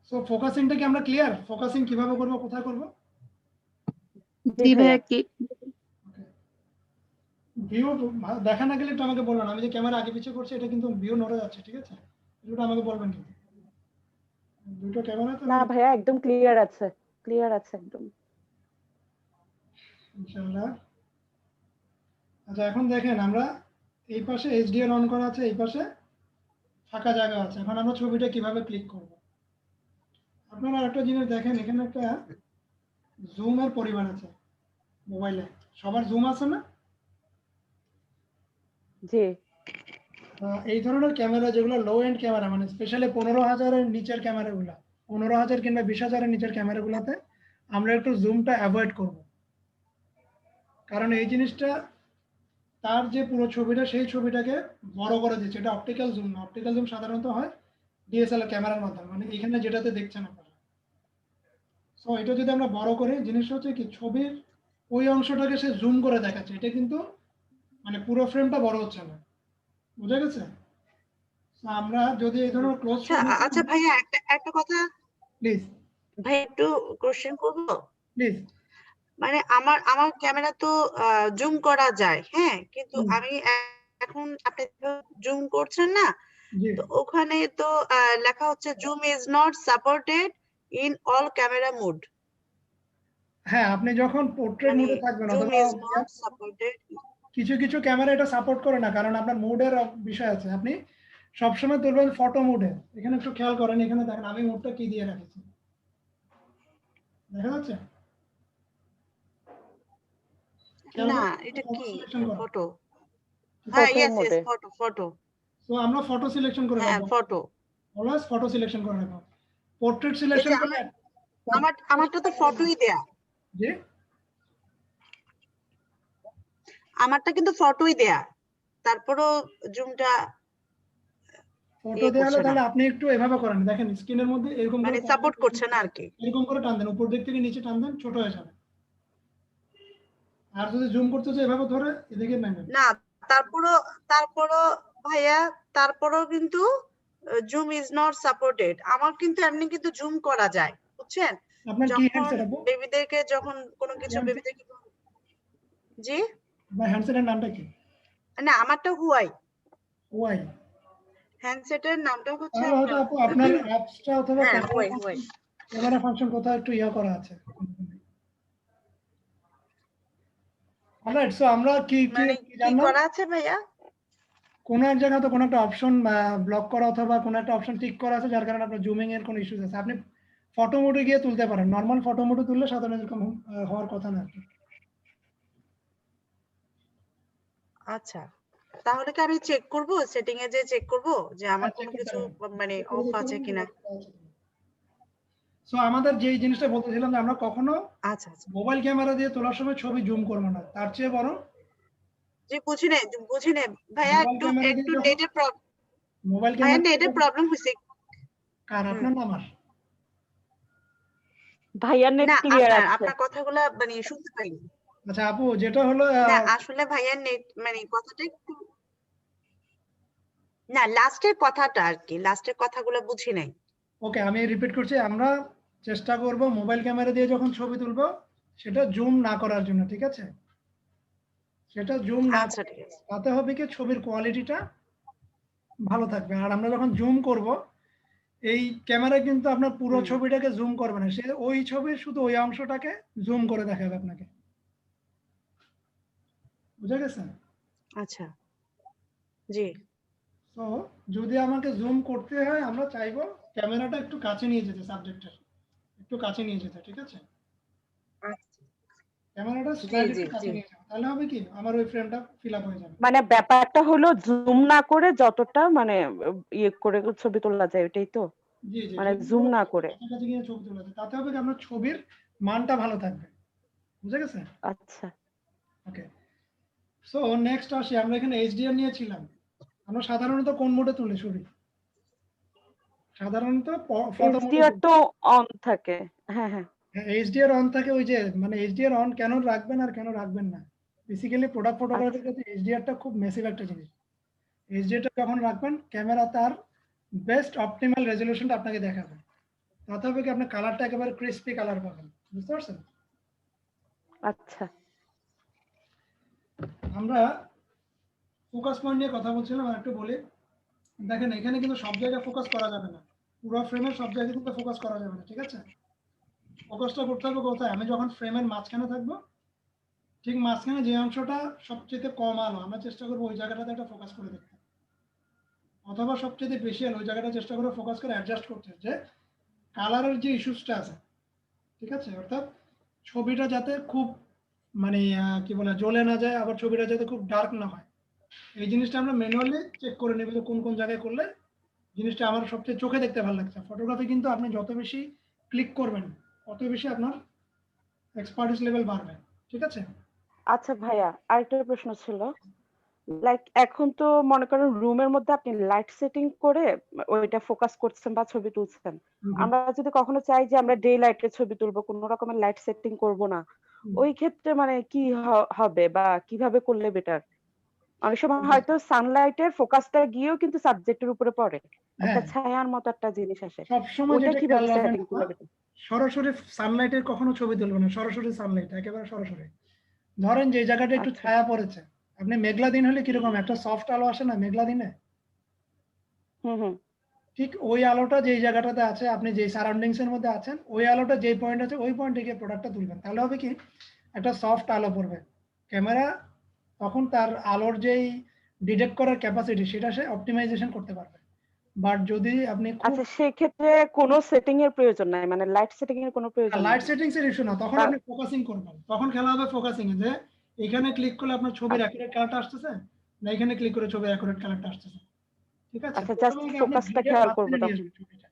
সো ফোকাসিংটা কি আমরা ক্লিয়ার? ফোকাসিং কিভাবে করব, কোথায় করব? জি ভাইয়া কি ভিউ দেখা না গেলে একটু আমাকে বলবেন। আমি যে ক্যামেরা আগে পিছিয়ে করছি, এটা কিন্তু ভিউ নড়ে যাচ্ছে। ঠিক আছে, একটু আমাকে বলবেন কিন্তু। দুটো ক্যামেরা তো না ভাইয়া, একদম ক্লিয়ার আছে, ক্লিয়ার আছে একদম। ইনশাআল্লাহ। আচ্ছা, এখন দেখেন আমরা এই পাশে এইচডিআর অন করা আছে, এই পাশে ফাঁকা জায়গা আছে। এখন আমরা ছবিটা কিভাবে ক্লিক করব? আপনারা একটা জিনিস দেখেন, এখানে একটা জুমের পরিমাণ আছে মোবাইলে, সবার জুম আছে না? জি এই ধরনের ক্যামেরা যেগুলো লো এন্ড ক্যামেরা, মানে স্পেশালি 15,000-এর নিচের ক্যামেরাগুলো, 15,000 কিংবা 20,000-এর নিচের ক্যামেরাগুলোতে আমরা একটু জুমটা অ্যাভয়েড করব। কারণ এই জিনিসটা তার যে পুরো ছবিটা, সেই ছবিটাকে বড় করে দিচ্ছে। এটা অপটিক্যাল জুম না। অপটিক্যাল জুম সাধারণত হয় ডিএসএলআর ক্যামেরার মাধ্যমে, মানে এখানে যেটাতে দেখছেন আপনারা। সো এটা যদি আমরা বড় করি, জিনিসটা হচ্ছে কি ছবির ওই অংশটাকে সে জুম করে দেখাচ্ছে, এটা কিন্তু মানে পুরো ফ্রেমটা বড় হচ্ছে না, বুঝা গেছে? So আমরা যদি এই ধরনের ক্লোজ আচ্ছা ভাইয়া একটা কথা প্লিজ ভাই একটু কোশ্চেন করবো। প্লিজ। মানে আমার ক্যামেরা তো জুম করা যায়, হ্যাঁ, কিন্তু আমি এখন আপনি জুম করছেন না, জি তো ওখানে তো লেখা হচ্ছে zoom is not supported in all camera mode. হ্যাঁ, আপনি যখন পোর্ট্রেট মানে মোডে থাকবেন জুম অথবা ইজ নট সাপোর্টেড। কিছু কিছু ক্যামেরা এটা সাপোর্ট করে না, কারণ আপনার মোডের বিষয় আছে। আপনি সবসময় তুলবেন ফটো মোডে। এখানে একটু খেয়াল করেন, এখানে দেখেন আমি মোডটা কি দিয়ে রেখেছি, দেখা যাচ্ছে? না এটা কি ফটো? হ্যাঁ, ইয়েস ইয়েস, ফটো। সো আমরা ফটো সিলেকশন করে হ্যাঁ রাখবো, ফটো। অলওয়েজ ফটো সিলেকশন করে রাখবো। পোর্ট্রেট সিলেকশন করে আমারটা তো ফটোই দেয়া, জি আমারটা কিন্তু ফটোই দেয়া, তারপরও জুমটা ফটো দেওয়া হলে তাহলে আপনি একটু এভাবে করেন, দেখেন স্ক্রিনের মধ্যে এরকম মানে করে সাপোর্ট করছে না আর কি। এরকম করে টান দেন, উপর দিক থেকে নিচে টান দেন, ছোট হয়ে যাবে। আর যদি জুম করতে চাই এভাবে ধরে এদিকে নেবেন না, তারপরও ভাইয়া, তারপরও কিন্তু জুম ইজ নট সাপোর্টেড। আমার কিন্তু এমনি কিন্তু জুম করা যায়, বুঝছেন? আপনার কি যখন হ্যান্ডসেট আপু? বেবিদেরকে যখন কোনো কিছু বেবিদেরকে, জি ভাই হ্যান্ডসেটের নামটা কি? না, আমারটা হুয়াই ওয়াই। হ্যান্ডসেটের নামটা হচ্ছে তাহলে হয়তো আপু আপনার অ্যাপসটা অথবা হ্যাঁ হুয়াই। ক্যামেরা ফাংশন কোথাও একটু ইয়া করা আছে। অলরাইট, সো আমরা কি মানে কি জানলাম? করা আছে ভাইয়া? কোনো এক জায়গায় তো কোনো একটা অপশন ব্লক করা অথবা কোনো একটা অপশন টিক করা আছে, যার কারণে আপনার জুমিং এর কোনো ইস্যুস আছে। আপনি ফটো মোডে গিয়ে তুলতে পারেন, নরমাল ফটো মোডে তুললে সাধারণত এরকম হওয়ার কথা না। আচ্ছা, তাহলে কি আমি চেক করব, সেটিং এ যে চেক করব যে আমার কোনো কিছু মানে অফ আছে কিনা? সো আমাদের যে জিনিসটা বলতেছিলাম যে আমরা কখনো আচ্ছা মোবাইল ক্যামেরা দিয়ে তোলার সময় ছবি জুম করব না, তার চেয়ে বরং জি বুঝি নাই ভাইয়া, একটু নেটের প্রবলেম, মোবাইল ভাইয়া ক্যামেরা নেটের প্রবলেম হইছে। কার, আপনার না আমার? ভাইয়া নেট না, ক্লিয়ার আছে। আপনার কথাগুলো মানে শুনতে পাইনি। আচ্ছা আপু, যেটা হলো না আসলে ভাইয়া নেট মানে কথাটা একটু, না লাস্টের কথাটা আর কি, লাস্টের কথাগুলো বুঝি নাই। ওকে, আমি রিপিট করছি। আমরা চেষ্টা করব মোবাইল ক্যামেরা দিয়ে যখন ছবি তুলব সেটা জুম না করার জন্য, ঠিক আছে? সেটা জুম না, আচ্ছা ঠিক আছে। তাতে হবে কি ছবির কোয়ালিটিটা ভালো থাকবে। আর আমরা যখন জুম করব, এই ক্যামেরা কিন্তু আপনার পুরো ছবিটাকে জুম করবে না, সে ওই ছবির শুধু ওই অংশটাকে জুম করে দেখাবে আপনাকে, বুঝা গেছে? আচ্ছা জি। তো যদি আমাকে জুম করতে হয়, আমরা চাইবো ক্যামেরাটা একটু কাছে নিয়ে যেতে, সাবজেক্টের একটু কাছে নিয়ে যেতে, ঠিক আছে? ক্যামেরাটা স্লাইড একটু কাছে নিয়ে যাবে, তাহলে হবে কি আমার ওই ফ্রেমটা ফিল আপ হয়ে যাবে। মানে ব্যাপারটা হলো জুম না করে যতটা মানে ইয়ে করে ছবি তোলা যায় ওটাই তো, জি জি, মানে জুম না করে কাছাকাছি গিয়ে ছবি তোলা যায়, তাতে হবে কি আপনার ছবির মানটা ভালো থাকবে, বুঝা গেছে? আচ্ছা ওকে, সো নেক্সট আসি, আমরা এখানে এইচডিআর নিয়েছিলাম। আমরা সাধারণত কোন মোডে তুলি ছবি? সাধারণত ফটো মোডে এইচডিআর তো অন থাকে। হ্যাঁ হ্যাঁ, এইচডিআর অন থাকে। ওই যে মানে এইচডিআর অন কেন রাখবেন আর কেন রাখবেন না, বেসিক্যালি প্রোডাক্ট ফটোগ্রাফির ক্ষেত্রে এইচডিআরটা খুব মেসিভ একটা জিনিস। এইচডিআরটা যখন রাখবেন, ক্যামেরা তার বেস্ট অপটিমাল রেজলিউশনটা আপনাকে দেখাবে, তাতে হবে কি আপনার কালারটা একেবারে ক্রিস্পি কালার পাবেন, বুঝতে পারছেন? আচ্ছা আমরা ফোকাস পয়েন্ট নিয়ে কথা বলছিলাম, আর একটু বলি। দেখেন এখানে কিন্তু সব জায়গায় ফোকাস করা যাবে না, পুরো ফ্রেমের সব জায়গায় কিন্তু ফোকাস করা যাবে না, ঠিক আছে? ফোকাসটা করতে হবে কোথায়? আমি যখন ফ্রেমের মাঝখানে থাকবো, ঠিক মাঝখানে যে অংশটা সবচেয়ে কম আলো, আমরা চেষ্টা করবো ওই জায়গাটাতে একটা ফোকাস করে দেখতে, অথবা সবচেয়ে বেশি আলো ওই জায়গাটা চেষ্টা করবো ফোকাস করে অ্যাডজাস্ট করতে, যে কালারের যে ইস্যুসটা আছে, ঠিক আছে? অর্থাৎ ছবিটা যাতে খুব মানে কি বলে জ্বলে না যায়, আবার ছবিটা যাতে খুব ডার্ক না হয়, এই জিনিসটা আমরা ম্যানুয়ালি চেক করে নেব যে কোন কোন জায়গায় করলে জিনিসটা আমার সবচেয়ে চোখে দেখতে ভালো লাগছে। ফটোগ্রাফি কিন্তু আপনি যত বেশি ক্লিক করবেন তত বেশি আপনার এক্সপার্টিস লেভেল বাড়বে, ঠিক আছে? আচ্ছা ভাইয়া, আরেকটা প্রশ্ন ছিল লাইক এখন তো মনে করেন রুমের মধ্যে আপনি লাইট সেটিং করে ওইটা ফোকাস করছেন বা ছবি তুলছেন। আমরা যদি কখনো চাই যে আমরা ডে লাইটে ছবি তুলবো, কোনো রকমের লাইট সেটিং করব না, ওই ক্ষেত্রে মানে কি হবে বা কিভাবে করলে বেটার? অনেক সময় হয়তো সানলাইটের ফোকাসটা গিয়েও কিন্তু সাবজেক্টের উপরে পড়ে, একটা হ্যাঁ ছায়ার মতো একটা জিনিস আসে, সবসময় ওটা যেটা কিভাবে খেয়াল রাখবেন সেটিং করলে better? সরাসরি সানলাইটের কখনো ছবি তুলবেন না, সরাসরি সানলাইট একেবারে সরাসরি। ধরেন যে জায়গাটা একটু আচ্ছা ছায়া পড়েছে, আপনি মেঘলা দিন হলে কিরকম একটা সফট আলো আসে না মেঘলা দিনে, হুম হুম ঠিক ওই আলোটা যেই জায়গাটাতে আছে, আপনি যেই সারাউন্ডিংস এর মধ্যে আছেন, ওই আলোটা যেই পয়েন্ট আছে ওই পয়েন্টে গিয়ে প্রোডাক্টটা তুলবেন। তাহলে হবে কি, একটা সফট আলো পড়বে ক্যামেরা, তখন তার আলোর যেই ডিটেক্ট করার ক্যাপাসিটি সেটা সে অপটিমাইজেশন করতে পারবে। বাট যদি আপনি খুব আচ্ছা, সেক্ষেত্রে কোনো সেটিং এর প্রয়োজন নাই, মানে লাইট সেটিং এর কোনো প্রয়োজন লাইট নাই? সেটিংস এর ইস্যু না, তখন বা- আপনি ফোকাসিং করবেন, তখন খেলা হবে ফোকাসিং এ, যে এখানে ক্লিক করলে আপনার ছবির অ্যাকুরেট কালারটা আসতেছে না এখানে ক্লিক করে ছবির অ্যাকুরেট কালারটা আসতেছে। ঠিক আছে, আচ্ছা, জাস্ট প্রথমে আগে আপনি ফোকাসটা গ্রিডের খেয়াল করবো মাঝখানে নিয়ে তখন। আসবেন ছবিটা।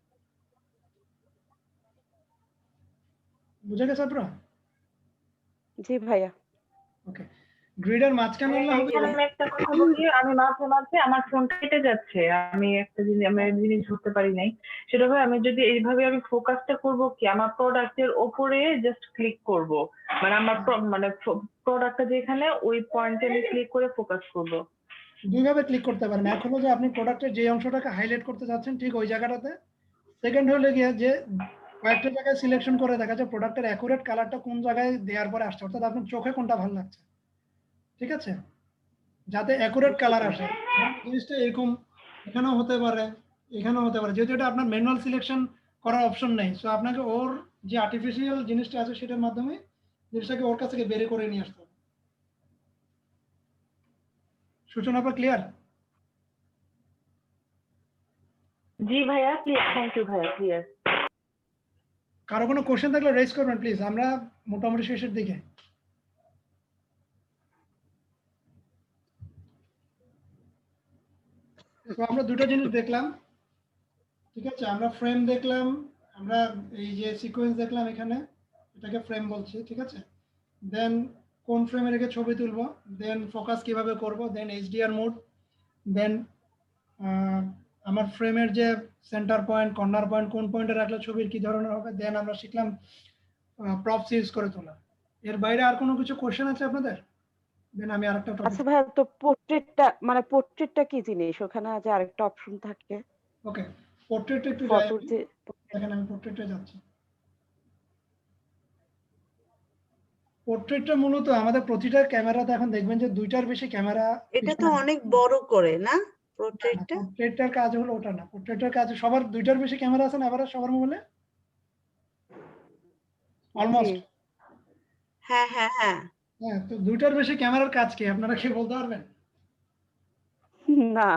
বুঝে গেছে আপনারা? জি ভাইয়া। ওকে, গ্রিডের মাঝখানে আনলে হবে এখানে কি? আমি একটা কথা বলি, আমি মাঝে মাঝে আমার ফোনটা কেটে যাচ্ছে, আমি একটা জিনিস ধরতে পারি নাই। সেটা হয় আমি যদি এইভাবে আমি ফোকাসটা করব কি আমার প্রোডাক্টের ওপরে জাস্ট ক্লিক করব, মানে আমার মানে প্রোডাক্টটা যেখানে ওই পয়েন্টে আমি ক্লিক করে ফোকাস করব। দুইভাবে ক্লিক করতে পারেন। এক হলো যে আপনি প্রোডাক্টের যে অংশটাকে হাইলাইট করতে যাচ্ছেন ঠিক ওই জায়গাটাতে। সেকেন্ড হলো গিয়ে যে কয়েকটা জায়গায় সিলেকশন করে দেখা যায় প্রোডাক্টের অ্যাকুরেট কালারটা কোন জায়গায় দেওয়ার পরে আসছে, অর্থাৎ আপনার চোখে কোনটা ভালো লাগছে, ঠিক আছে, যাতে অ্যাকুরেট কালার আসে। জিনিসটা এরকম এখানেও হতে পারে, এখানেও হতে পারে, যেহেতু এটা আপনার ম্যানুয়াল সিলেকশন করার অপশন নেই, সো আপনাকে ওর যে আর্টিফিশিয়াল জিনিসটা আছে সেটার মাধ্যমে জিনিসটাকে ওর কাছ থেকে বের করে নিয়ে আসতে হবে। সূচনা পর ক্লিয়ার? জি ভাইয়া, ক্লিয়ার, থ্যাংক ইউ ভাইয়া, ক্লিয়ার। কারো কোনো কোশ্চেন থাকলে রেজ করবেন প্লিজ, আমরা মোটামুটি শেষের দিকে। তো আমরা দুটো জিনিস দেখলাম, ঠিক আছে, আমরা ফ্রেম দেখলাম, আমরা এই যে সিকোয়েন্স দেখলাম, এখানে এটাকে ফ্রেম বলছি, ঠিক আছে। দেন কোন ফ্রেমে রেখে ছবি তুলবো, দেন ফোকাস কিভাবে করব, দেন এইচডিআর মোড, দেন আমার ফ্রেমের যে সেন্টার পয়েন্ট কর্নার পয়েন্ট কোন পয়েন্টে রাখলে ছবির কি ধরনের হবে, দেন আমরা শিখলাম প্রপস ইউজ করে তোলা। এর বাইরে আর কোনো কিছু কোশ্চেন আছে আপনাদের? দেন আমি আরেকটা টপিক। আচ্ছা ভাইয়া, তো পোর্ট্রেটটা মানে পোর্ট্রেটটা কি জিনিস? ওখানে যে আরেকটা অপশন থাকে ওকে, পোর্ট্রেট একটু যাই ফটোর আমি। যে। দেখেন আমি পোর্ট্রেটে যাচ্ছি। পোর্ট্রেটটা মূলত আমাদের প্রতিটা ক্যামেরাতে এখন দেখবেন যে দুইটার বেশি ক্যামেরা। এটা তো অনেক বড় করে না পোর্ট্রেটটা? পোর্ট্রেটটার কাজ হলো ওটা না, পোর্ট্রেটের কাজ সবার দুইটার বেশি ক্যামেরা আছে না এবারে সবার মোবাইলে অলমোস্ট। হ্যাঁ হ্যাঁ হ্যাঁ। হ্যাঁ, তো দুইটার বেশি ক্যামেরার কাজ কি আপনারা কি বলতে পারবেন? না,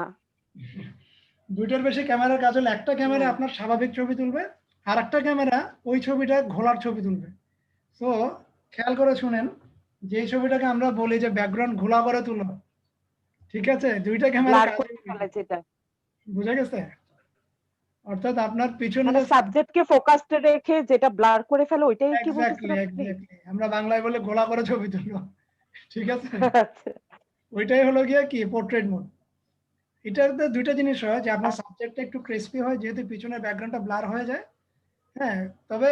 দুইটার বেশি ক্যামেরার কাজ হলো একটা ক্যামেরা আপনার স্বাভাবিক ছবি তুলবে, আর একটা ক্যামেরা ওই ছবিটা ঘোলার ছবি তুলবে। তো খেয়াল করে শুনেন, যে ছবিটাকে আমরা বলি যে ব্যাকগ্রাউন্ড ঘোলা করে তুলো, ঠিক আছে, দুইটা ক্যামেরা ব্লার কাজ করে ফেলে যেটা, বুঝা গেছে? অর্থাৎ আপনার পিছনে মানে যে সাবজেক্টকে ফোকাসে রেখে যেটা ব্লার করে ফেলে ওইটাই কি বলতেছেন এক্স্যাক্টলি আপনি? এক্স্যাক্টলি আমরা বাংলায় বলে ঘোলা করে ছবি তুললো, ঠিক আছে। আচ্ছা ওইটাই হলো গিয়ে কি পোর্ট্রেট মোড। এটাতে দুইটা জিনিস হয়, যে আপনার সাবজেক্টটা একটু ক্রিস্পি হয় যেহেতু পিছনের ব্যাকগ্রাউন্ডটা ব্লার হয়ে যায়। হ্যাঁ, তবে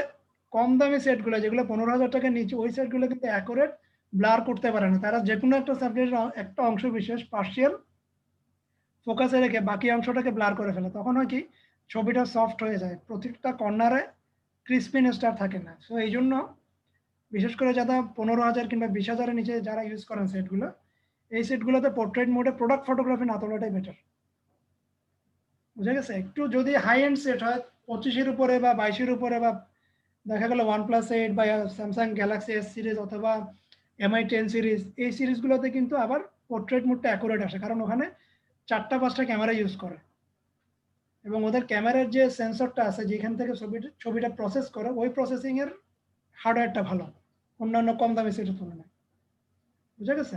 কম দামি সেটগুলো যেগুলো 15,000 টাকার নিচে, ওই সেটগুলো কিন্তু অ্যাকুরেট ব্লার করতে পারে না। তারা যে কোনো একটা সাবজেক্টের একটা অংশ বিশেষ পার্শিয়াল ফোকাসে রেখে বাকি অংশটাকে ব্লার করে ফেলে, তখন হয় কি ছবিটা সফট হয়ে যায়, প্রত্যেকটা কর্নারে ক্রিস্পিনেসটা থাকে না। সো এই জন্য বিশেষ করে যারা 15,000 কিংবা 20,000-এর নিচে যারা ইউজ করেন সেটগুলো, এই সেটগুলোতে পোর্ট্রেট মোডে প্রোডাক্ট ফটোগ্রাফি না তোলাটাই বেটার। বুঝা গেছে? একটু যদি হাই এন্ড সেট হয় 25-এর উপরে বা 22-এর উপরে, বা দেখা গেল OnePlus 8 বা স্যামসাং গ্যালাক্সি S সিরিজ অথবা MI 10 সিরিজ, এই সিরিজগুলোতে কিন্তু আবার পোর্ট্রেট মোডটা অ্যাকুরেট আসে, কারণ ওখানে 4টা-5টা ক্যামেরা ইউজ করে এবং ওদের ক্যামেরার যে সেন্সরটা আছে যেখান থেকে ছবিটা প্রসেস করে, ওই প্রসেসিং এর হার্ডওয়্যারটা ভালো অন্যান্য কম দামি সেটের তুলনায়। বুঝা গেছে?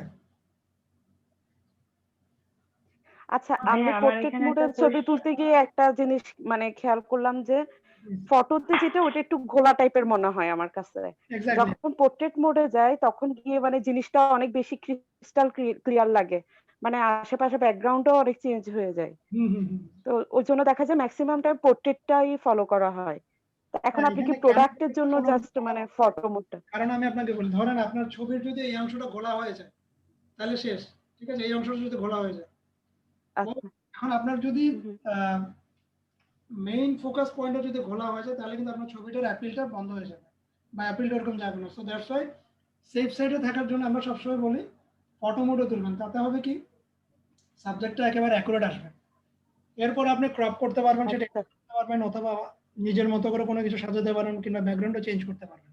আচ্ছা, আমি হ্যাঁ, আমার পোর্ট্রেট এখানে মোডে একটা ছবি তুলতে গিয়ে একটা জিনিস মানে খেয়াল করলাম যে ফটোতে যেটা ওটা একটু ঘোলা টাইপের মনে হয় আমার কাছে। এক্স্যাক্টলি যখন পোর্ট্রেট মোডে যাই তখন গিয়ে মানে জিনিসটা অনেক বেশি ক্রিস্টাল ক্লিয়ার লাগে, মানে আশেপাশে ব্যাকগ্রাউন্ডও অনেক চেঞ্জ হয়ে যায়। হুম হুম হুম। তো ওই জন্য দেখা যায় ম্যাক্সিমাম টাইম পোর্ট্রেটটাই ফলো করা হয়। তো এখন হ্যাঁ, আপনি কি এখানে প্রোডাক্টের ক্যামেরা জন্য ফলো জাস্ট মানে ফটো মোডটা? কারণ আমি আপনাকে বলি, ধরেন আপনার ছবির যদি এই অংশটা ঘোলা হয়ে যায় তাহলে শেষ। ঠিক আছে, এই অংশটা যদি ঘোলা হয়ে যায়। ও, আচ্ছা। এখন আপনার যদি হুম, হুম। মেইন ফোকাস পয়েন্টটা যদি ঘোলা হয়ে যায় তাহলে কিন্তু আপনার ছবিটার অ্যাপিলটা বন্ধ হয়ে যাবে বা অ্যাপিলটা ওরকম যাবে না। সো দ্যাটস ওয়াই সেফ সাইডে থাকার জন্য আমরা সবসময় বলি ফটো মোডে তুলবেন। তাতে হবে কি, সাবজেক্টটা একেবারে অ্যাকুরেট আসবে। এরপর আপনি ক্রপ করতে পারবেন, সেটা আচ্ছা। করতে পারবেন, অথবা নিজের মতো করে কোনো কিছু সাজাতে পারেন কিংবা ব্যাকগ্রাউন্ডও চেঞ্জ করতে পারবেন।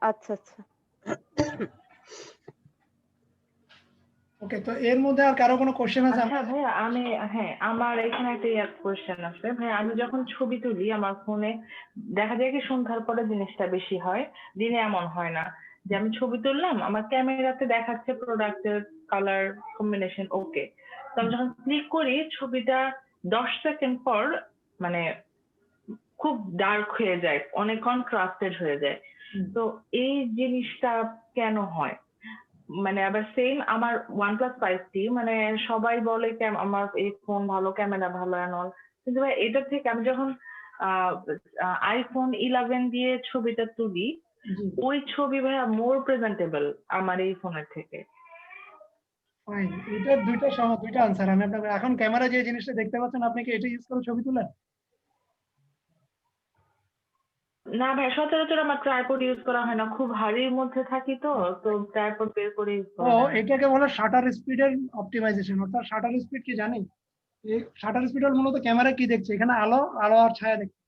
আচ্ছা, আচ্ছা। ওকে, তো এর মধ্যে আর কারো কোনো কোশ্চেন আছে? আচ্ছা ভাইয়া, হ্যাঁ, আমার এখানে একটা কোয়েশ্চেন আছে ভাইয়া। আমি যখন ছবি তুলি আমার ফোনে, দেখা যায় কি সন্ধ্যার পরে জিনিসটা বেশি হয়, দিনে এমন হয় না। যে আমি ছবি তুললাম, আমার ক্যামেরাতে দেখাচ্ছে প্রোডাক্টের কালার কম্বিনেশন ওকে, তো আমি যখন ক্লিক করি ছবিটা 10 সেকেন্ড পর মানে খুব ডার্ক হয়ে যায়, অনেক কন্ট্রাস্টেড হয়ে যায়। তো এই জিনিসটা কেন হয়? মানে আবার সেম আমার OnePlus 5T, মানে সবাই বলে আমার এই ফোন ভালো, ক্যামেরা ভালো এন্ড অল, কিন্তু ভাই এটা থেকে আমি যখন iPhone 11 দিয়ে ছবিটা তুলি, ওই ছবি ভাইয়া মোর প্রেজেন্টেবল আমার এই ফোনের থেকে। ফাইন, এটা দুইটা আনসার আমি আপনাকে। এখন ক্যামেরা যে জিনিসটা দেখতে পাচ্ছেন, আপনি কি এটা ইউজ করে ছবি তোলেন? না ভাই, সচরাচর আমার ট্রাইপড ইউজ করা হয় না, খুব হাড়ির মধ্যে থাকি তো ট্রাইপড বের করে ইউজ তো করা হয় না। এটাকে বলে শাটার স্পিডের অপটিমাইজেশন। অর্থাৎ শাটার স্পিড কি জানেন? এই শাটার স্পিড মূলত ক্যামেরা কি দেখছে, এখানে আলো আর ছায়া দেখছে।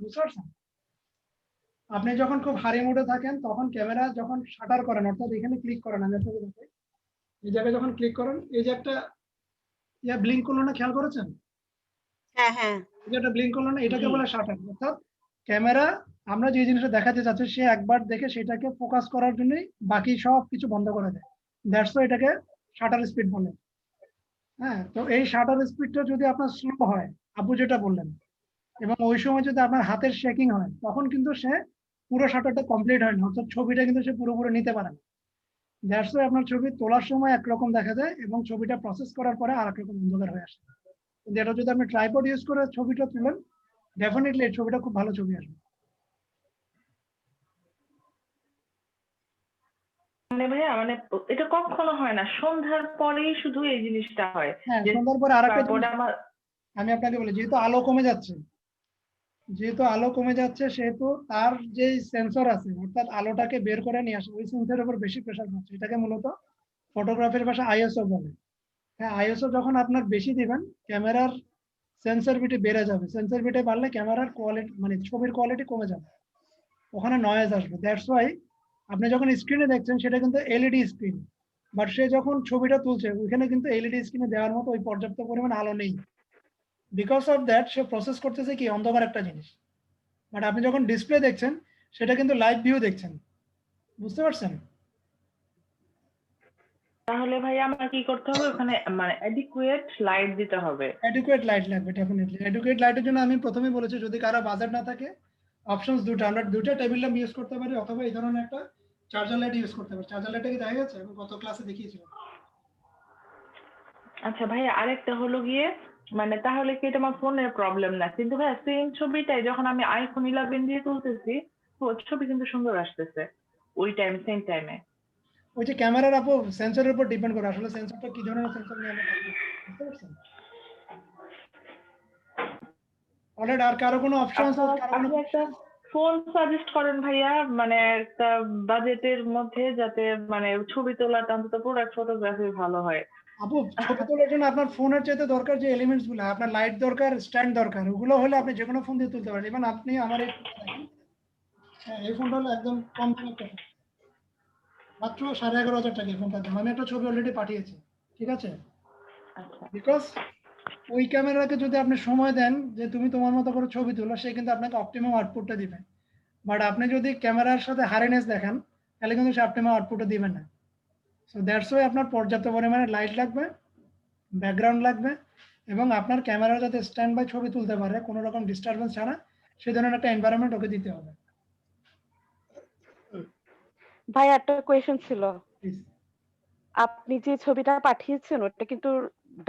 বুঝতে পারছেন? আপনি যখন খুব হাই মোডে থাকেন তখন ক্যামেরা যখন শাটার করেন, অর্থাৎ এখানে ক্লিক করেন, আমি আপনাকে দেখাই, এই জায়গায় যখন ক্লিক করেন, এই যে একটা ব্লিঙ্ক করলো না, খেয়াল করেছেন? হ্যাঁ হ্যাঁ। এই যে একটা ব্লিঙ্ক করলো না, এটাকে বলে শাটার। অর্থাৎ ক্যামেরা আমরা যে জিনিসটা দেখাতে চাচ্ছি সে একবার দেখে সেটাকে ফোকাস করার জন্যই বাকি সব কিছু বন্ধ করে দেয়। দ্যাটস ওয়াই এটাকে শাটার স্পিড বলে। হ্যাঁ, তো এই শাটার স্পিডটা যদি আপনার স্লো হয়, আপু যেটা বললেন, এবং ওই সময় যদি আপনার হাতের শেকিং হয়, তখন কিন্তু সে পুরো শাটারটা কমপ্লিট হয় না, অর্থাৎ ছবিটা কিন্তু সে পুরোপুরি নিতে পারে না। দ্যাটস ওয়াই আপনার ছবি তোলার সময় একরকম দেখা যায় এবং ছবিটা প্রসেস করার পরে আর এক রকম অন্ধকার হয়ে আসে। কিন্তু এটা যদি আপনি ট্রাইপড ইউজ করে ছবিটা তুলেন, ডেফিনেটলি এই ছবিটা খুব ভালো ছবি আসবে। মানে ভাইয়া, মানে এটা কখনো হয় না, সন্ধ্যার পরেই শুধু এই জিনিসটা হয়। হ্যাঁ, যে সন্ধ্যার পরে আরেকটা তারপরে জিনিস আমার আমি আপনাকে বলি, যেহেতু আলো কমে যাচ্ছে, সেহেতু তার যে সেন্সর আছে, অর্থাৎ আলোটাকে বের করে নিয়ে আসে, ওই সেন্সরের উপর বেশি প্রেসার পড়ছে। এটাকে মূলত ফটোগ্রাফির ভাষা আইএসও বলে। হ্যাঁ, আইএসও যখন আপনার বেশি দিবেন, ক্যামেরার সেন্সরবিটি বেড়ে যাবে। সেন্সরবিটি বাড়লে ক্যামেরার কোয়ালিটি, মানে ছবির কোয়ালিটি কমে যাবে, ওখানে নয়েজ আসবে। দ্যাটস ওয়াই আপনি যখন স্ক্রিনে দেখছেন সেটা কিন্তু এলইডি স্ক্রিন, বাট সে যখন ছবিটা তুলছে ওইখানে কিন্তু এলইডি স্ক্রিনে দেওয়ার মতো ওই পর্যাপ্ত পরিমাণ আলো নেই। Because of that say process করতেছে কি অন্ধকার একটা জিনিস। বাট আপনি যখন ডিসপ্লে দেখছেন সেটা কিন্তু লাইভ ভিউ দেখছেন। বুঝতে পারছেন? তাহলে ভাই আমার কি করতে হবে ওখানে, মানে অ্যাডিকুয়েট লাইট দিতে হবে? অ্যাডিকুয়েট লাইট লাগবে ডেফিনেটলি। অ্যাডিকুয়েট লাইটের জন্য আমি প্রথমেই বলেছি, যদি কারো বাজেট না থাকে, অপশনস দুটো, আমরা দুটো টেবিল ল্যাম্প ইউজ করতে পারি, অথবা এই ধরনের একটা চার্জার লাইট ইউজ করতে পারি। চার্জার লাইটটা কি দেখা গেছে? আমি গত ক্লাসে দেখিয়েছিলাম। আচ্ছা ভাই, আরেকটা হলো গিয়ে, মানে তাহলে কি এটা আমার ফোনের প্রবলেম না? কিন্তু ভাই সেম ছবিটাই যখন আমি iPhone 11 দিয়ে তুলতেছি, ছবি কিন্তু সুন্দর আসতেছে ওই সেম টাইমে। ওই যে ক্যামেরার আপু সেন্সরের উপর ডিপেন্ড করে, আসলে সেন্সরটা কি ধরনের সেন্সর নিয়ে আমরা কাজ করছি। বুঝতে পারছেন? অলরেডি আর কারো কোনো অপশন আছে? আপনি একটা ফোন সাজেস্ট করেন ভাইয়া, মানে একটা বাজেটের মধ্যে, যাতে মানে ছবি তোলাটা অন্তত প্রোডাক্ট ফটোগ্রাফি ভালো হয়। আপু ছবি তোলার জন্য আপনার ফোনের চাইতে দরকার যে এলিমেন্টস গুলো, আপনার লাইট দরকার, স্ট্যান্ড দরকার, ওগুলো হলে আপনি যে কোনো ফোন দিয়ে তুলতে পারেন। ইভেন আপনি আমার এই ফোনটা দেখেন, হ্যাঁ, এই ফোনটা হলো একদম কম দামের একটা ফোন, মাত্র 11,500 টাকা এই ফোনটার দাম। আমি একটা ছবি অলরেডি পাঠিয়েছি, ঠিক আছে? বিকজ ওই ক্যামেরাকে যদি আপনি সময় দেন যে তুমি তোমার মতো করে ছবি তোলো, সে কিন্তু আপনাকে অপটিমাম আউটপুটটা দিবে। বাট আপনি যদি ক্যামেরার সাথে হারিনেস দেখেন, তাহলে কিন্তু সে অপটিমাম আউটপুটটা দিবে না। সো দ্যাটস ওয়াই আপনার পর্যাপ্ত পরিমাণে লাইট লাগবে, ব্যাকগ্রাউন্ড লাগবে, এবং আপনার ক্যামেরা যাতে স্ট্যান্ড বাই ছবি তুলতে পারে কোনো রকম ডিস্টারবেন্স ছাড়া, সেই ধরনের একটা এনভায়রনমেন্ট ওকে দিতে হবে। ভাই একটা কোয়েশ্চেন ছিল। আপনি যে ছবিটা পাঠিয়েছেন ওটা কিন্তু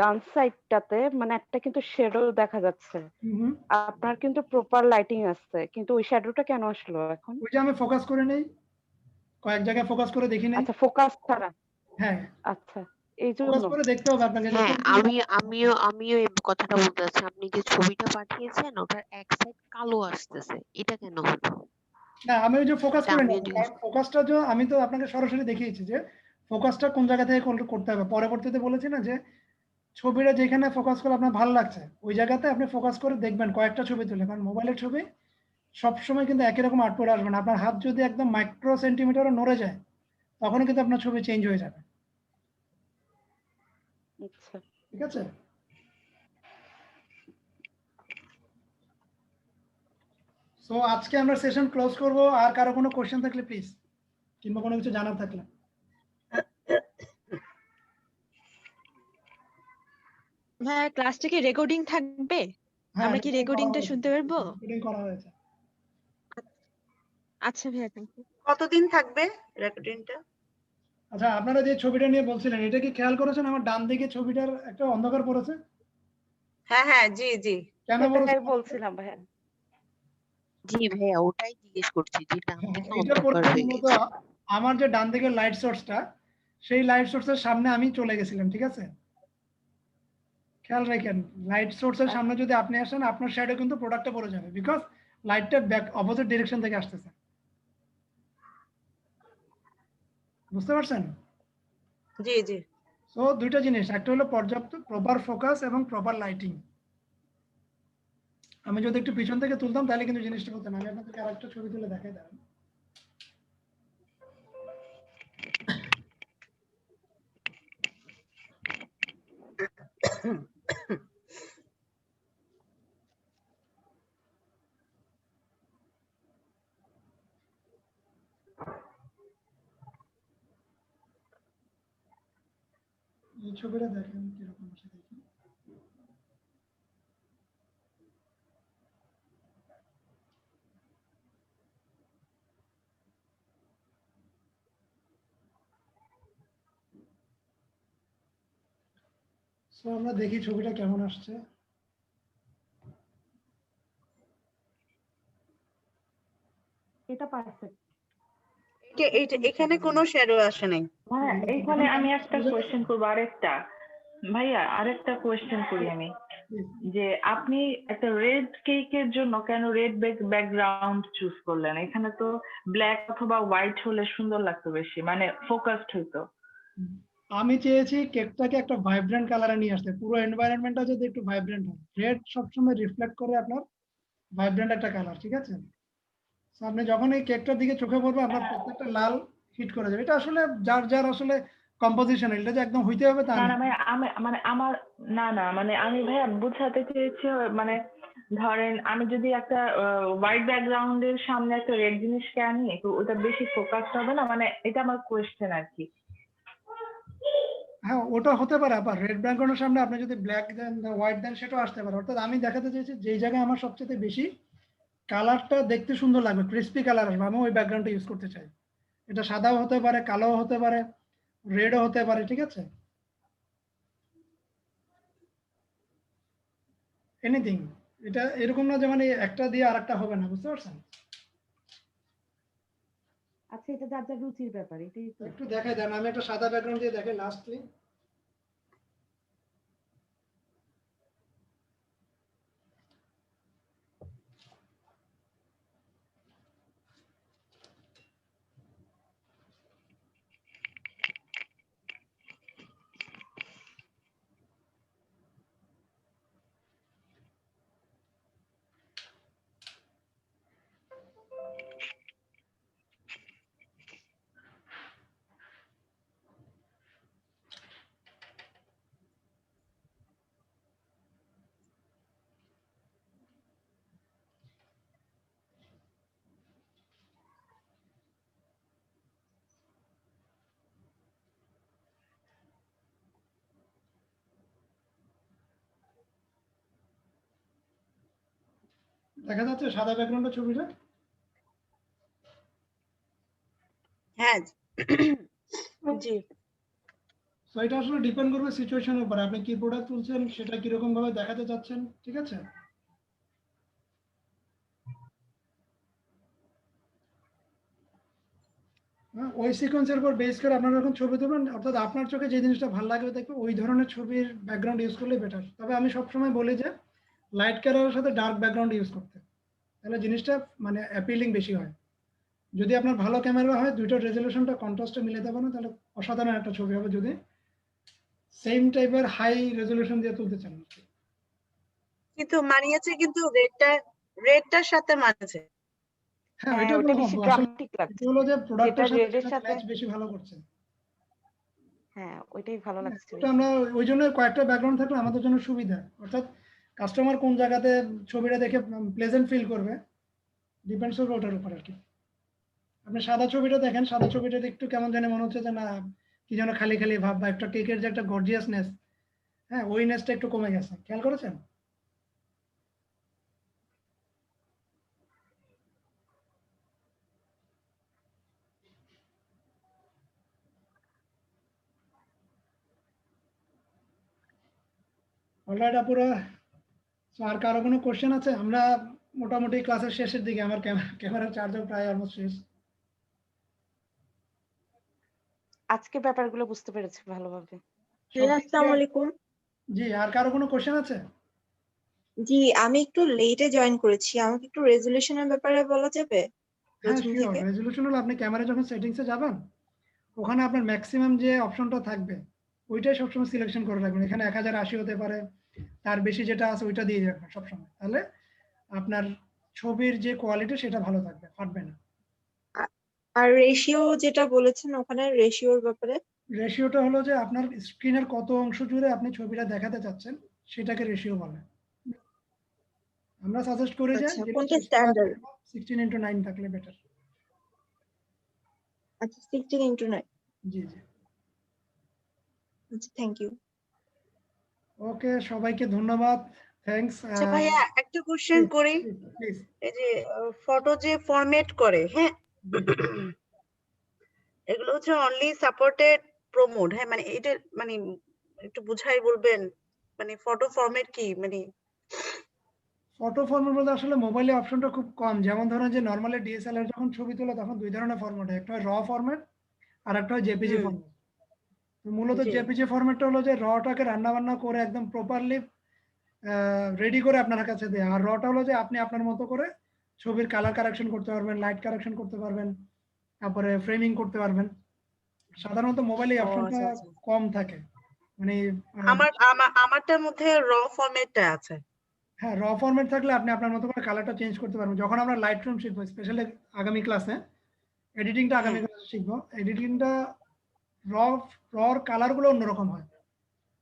ডান সাইডটাতে মানে একটা কিন্তু শ্যাডো দেখা যাচ্ছে। আপনার কিন্তু প্রপার লাইটিং আছে, কিন্তু ওই শ্যাডোটা কেন আসলো এখন? ওই যে আমি ফোকাস করে নেই, কয়েক জায়গায় ফোকাস করে দেখি নাই। আচ্ছা, ফোকাস ছাড়া। হ্যাঁ, আচ্ছা, এই ফোকাস জন্য। করে দেখতে হবে আপনাকে। হ্যাঁ, আমিও এই কথাটা বলতে চাচ্ছি, আপনি যে ছবিটা পাঠিয়েছেন ওটার এক সাইড কালো আসতেছে, এটা কেন হলো? না, আমি ওই যে ফোকাস এটা করে আমিও নেই, জিজ্ঞেস কারণ ফোকাসটা যে আমি তো আপনাকে সরাসরি দেখিয়েছি যে ফোকাসটা কোন জায়গা থেকে করতে হবে। পরবর্তীতে বলেছি না যে ছবিটা যেখানে ফোকাস করে আপনার ভালো লাগছে ওই জায়গাতে আপনি ফোকাস করে দেখবেন কয়েকটা ছবি তুলে, কারণ মোবাইলের ছবি সবসময় কিন্তু একই রকম আউটপুট আসবে না। আপনার হাত যদি একদম মাইক্রো সেন্টিমিটারও নড়ে যায় তখন কিন্তু আপনার ছবি চেঞ্জ হয়ে যাবে। আচ্ছা, ঠিক আছে? সো আজকে আমরা সেশন ক্লোজ করব। আর কারো কোনো কোশ্চেন থাকলে প্লিজ, কিংবা কোনো কিছু জানার থাকলে। ভাইয়া ক্লাসটা কি রেকর্ডিং থাকবে? হ্যাঁ, আমরা কি রেকর্ডিংটা শুনতে পারবো? রেকর্ডিং করা হয়েছে। আচ্ছা ভাইয়া, থ্যাংক ইউ। কতদিন থাকবে রেকর্ডিংটা? আচ্ছা, আপনারা যে ছবিটা নিয়ে বলছিলেন এটা কি খেয়াল করেছেন আমার ডান দিকে ছবিটার একটা অন্ধকার পড়েছে? হ্যাঁ হ্যাঁ, জি জি। কেন পড়েছে? সেটাই বলছিলাম ভাইয়া। জি ভাইয়া, ওটাই জিজ্ঞেস করছি যে ডান দিকে এটা অন্ধকার পড়েছে হয়ে মূলত গেছে। আমার যে ডান দিকের লাইট সোর্সটা, সেই লাইট সোর্সের সামনে আমি চলে গেছিলাম। ঠিক আছে, খেয়াল রাখেন লাইট সোর্সের সামনে যদি আপনি আসেন আপনার শ্যাডো কিন্তু প্রোডাক্টে পড়ে যাবে, বিকজ লাইটটা ব্যাক অপোজিট ডিরেকশন থেকে আসতেছে। বুঝতে পারছেন? জি জি। সো দুইটা জিনিস, একটা হলো পর্যাপ্ত প্রপার ফোকাস এবং প্রপার লাইটিং। আমি যদি একটু পিছন থেকে তুলতাম তাহলে কিন্তু জিনিসটা হতো না। আমি আপনাদেরকে আরেকটা ছবি তুলে দেখাই দেন। এই ছবিটা দেখেন কিরকম আছে দেখি। সো আমরা দেখি ছবিটা কেমন আসছে। এটা পারফেক্ট। এখানে কোনো শ্যাডো আসে নাই। হ্যাঁ, এইখানে আমি একটা কোয়েশ্চেন করবো, আরেকটা কোয়েশ্চেন করি আমি, যে আপনি একটা রেড কেকের জন্য কেন রেড ব্যাকগ্রাউন্ড চুজ করলেন? এখানে তো ব্ল্যাক অথবা হোয়াইট হলে সুন্দর লাগতো বেশি, মানে ফোকাসড হইতো। আমি চেয়েছি কেকটাকে একটা ভাইব্রেন্ট কালারে নিয়ে আসতে, পুরো এনভায়রনমেন্টটা যদি একটু ভাইব্রেন্ট হয়। রেড সবসময় রিফ্লেক্ট করে আপনার ভাইব্রেন্ট একটা কালার। ঠিক আছে, তো আপনি যখন এই কেকটার দিকে চোখে পড়বে আপনার প্রত্যেকটা লাল হিট করে যাবে। এটা আসলে যার যার আসলে কম্পোজিশন, এটা যে একদম হইতে হবে তা না না। না ভাই, আমি ভাইয়া বুঝাতে চেয়েছি, মানে ধরেন আমি যদি একটা হোয়াইট ব্যাকগ্রাউন্ডের সামনে একটা রেড জিনিসকে আনি, তো ওটা বেশি ফোকাস হবে না, মানে এটা আমার কোয়েশ্চেন আর কি। হ্যাঁ, ওটা হতে পারে। আবার রেড ব্যাকগ্রাউন্ডের সামনে আপনি যদি ব্ল্যাক দেন, হোয়াইট দেন, সেটাও আসতে পারে। অর্থাৎ আমি দেখাতে চাইছি যেই জায়গায় আমার সবচেয়ে বেশি কালারটা দেখতে সুন্দর লাগবে, ক্রিস্পি কালার আসবে, আমি ওই ব্যাকগ্রাউন্ডটা ইউজ করতে চাই। এটা সাদাও হতে পারে, কালোও হতে পারে, রেডও হতে পারে। ঠিক আছে, এনিথিং। এটা এরকম না যে মানে একটা দিয়ে আরেকটা হবে না। বুঝতে পারছেন? আচ্ছা, এটা যার যার রুচির ব্যাপার, এটাই তো। একটু দেখাই দেন, আমি একটা সাদা ব্যাকগ্রাউন্ড দিয়ে দেখাই লাস্টলি। দেখা যাচ্ছে সাদা ব্যাকগ্রাউন্ডের ছবিটা? হ্যাঁ জি। সো এটা আসলে ডিপেন্ড করবে সিচুয়েশনের উপর, আপনি কি প্রোডাক্ট তুলছেন, সেটা কিরকম ভাবে দেখাতে চাচ্ছেন, ঠিক আছে? ওই সিকোয়েন্সের উপর বেস করে আপনারা যখন ছবি তুলবেন, অর্থাৎ আপনার চোখে যে জিনিসটা ভালো লাগবে দেখবে ওই ধরনের ছবির ব্যাকগ্রাউন্ড ইউজ করলে বেটার। তবে আমি সবসময় বলি যে লাইট কালারের সাথে ডার্ক ব্যাকগ্রাউন্ড ইউজ করতে, তাহলে জিনিসটা মানে অ্যাপিলিং বেশি হয়। যদি আপনার ভালো ক্যামেরা হয়, দুইটার রেজলিউশনটা কন্ট্রাস্টে মিলাতে পারেন, তাহলে অসাধারণ একটা ছবি হবে, যদি সেম টাইপের হাই রেজলিউশন দিয়ে তুলতে চান। কিন্তু মানিয়েছে, কিন্তু রেডটার সাথে মানিয়েছে। হ্যাঁ, হ্যাঁ এটা ওটা বলা বেশি সম্ভব। আসলে ড্রামাটিক এটা লাগছে, হলো যে যেটা প্রোডাক্টের সাথে রেডের সাথে ম্যাচ বেশি ভালো করছে। হ্যাঁ ওইটাই ভালো লাগছে ওটা বেশি। আমরা ওই জন্য কয়েকটা ব্যাকগ্রাউন্ড থাকলে আমাদের জন্য সুবিধা, অর্থাৎ কাস্টমার কোন জায়গাতে ছবিটা দেখে প্লেজেন্ট ফিল করবে, ডিপেন্ডস করবে ওটার উপর আর কি। আপনি সাদা ছবিটা দেখেন, সাদা ছবিটাতে একটু কেমন জানি মনে হচ্ছে যে না কি যেন খালি খালি ভাব, বা একটা কেকের যে একটা গর্জিয়াসনেস, হ্যাঁ ওই নেসটা একটু কমে গেছে, খেয়াল করেছেন? অলরাইট আপুরা, so আর কারো কোনো কোশ্চেন আছে? আমরা মোটামুটি ক্লাসের শেষের দিকে, আমার ক্যামেরার চার্জও প্রায় অলমোস্ট শেষ। আজকে ব্যাপারগুলো বুঝতে পেরেছি ভালোভাবে। আসসালামু আলাইকুম। জি, আর কারো কোনো কোশ্চেন আছে? জি, আমি একটু লেটে জয়েন করেছি, আমাকে একটু রেজুলেশনের ব্যাপারে বলা যাবে হ্যাঁ প্রথম শিওর। থেকে? রেজলিউশন হলো আপনি ক্যামেরা যখন সেটিংসে যাবেন, ওখানে আপনার ম্যাক্সিমাম যে অপশনটা থাকবে ওইটাই সবসময় সিলেকশন করে রাখবেন। এখানে 1080 হতে পারে, তার বেশি যেটা আছে ওইটা দিয়ে রাখবেন সবসময়, তাহলে আপনার ছবির যে কোয়ালিটি সেটা ভালো থাকবে, ফাটবে না। আর রেশিও যেটা বলেছেন ওখানে, রেশিওর ব্যাপারে? রেশিওটা হলো যে আপনার স্ক্রিনের কত অংশ জুড়ে আপনি ছবিটা দেখাতে চাচ্ছেন, সেটাকে রেশিও বলে। আমরা সাজেস্ট করি যে আচ্ছা, কোনটা স্ট্যান্ডার্ড? 16:9 থাকলে বেটার। আচ্ছা 16:9। জি জি। আচ্ছা, থ্যাংক ইউ। ওকে, সবাইকে ধন্যবাদ, থ্যাঙ্কস। আচ্ছা ভাইয়া, একটা কোশ্চেন করি। প্লিজ। এই যে ফটো যে ফরম্যাট করে, হ্যাঁ, এগুলো হচ্ছে অনলি সাপোর্টেড প্রো মোড, হ্যাঁ, মানে এটা মানে একটু বুঝাই বলবেন, মানে ফটো ফরম্যাট কি মানে? ফটো ফরম্যাট বলতে আসলে মোবাইলে অপশনটা খুব কম। যেমন ধরেন যে নরমালি ডিএসএলআর যখন ছবি তোলে তখন দুই ধরনের ফরম্যাট হয়, একটা হয় র ফরম্যাট আর একটা হয় জেপিজি ফরম্যাট। তো মূলত জি। জেপিজি ফরম্যাটটা হলো যে রটাকে রান্না বান্না করে একদম প্রপারলি রেডি করে আপনার কাছে দেয়, আর রটা হলো যে আপনি আপনার মতো করে ছবির কালার কারেকশন করতে পারবেন, লাইট কারেকশন করতে পারবেন, তারপরে ফ্রেমিং করতে পারবেন। সাধারণত মোবাইলে ও অপশনটা আচ্ছা আচ্ছা। কম থাকে, মানে আমারটার মধ্যে র ফরম্যাটটা আছে। হ্যাঁ র ফরম্যাট থাকলে আপনি আপনার মতো করে কালারটা চেঞ্জ করতে পারবেন। যখন আমরা লাইটরুম শিখবো, স্পেশালি আগামী ক্লাসে এডিটিংটা আগামী ক্লাসে শিখবো, এডিটিংটা র রর কালারগুলো অন্যরকম হয়।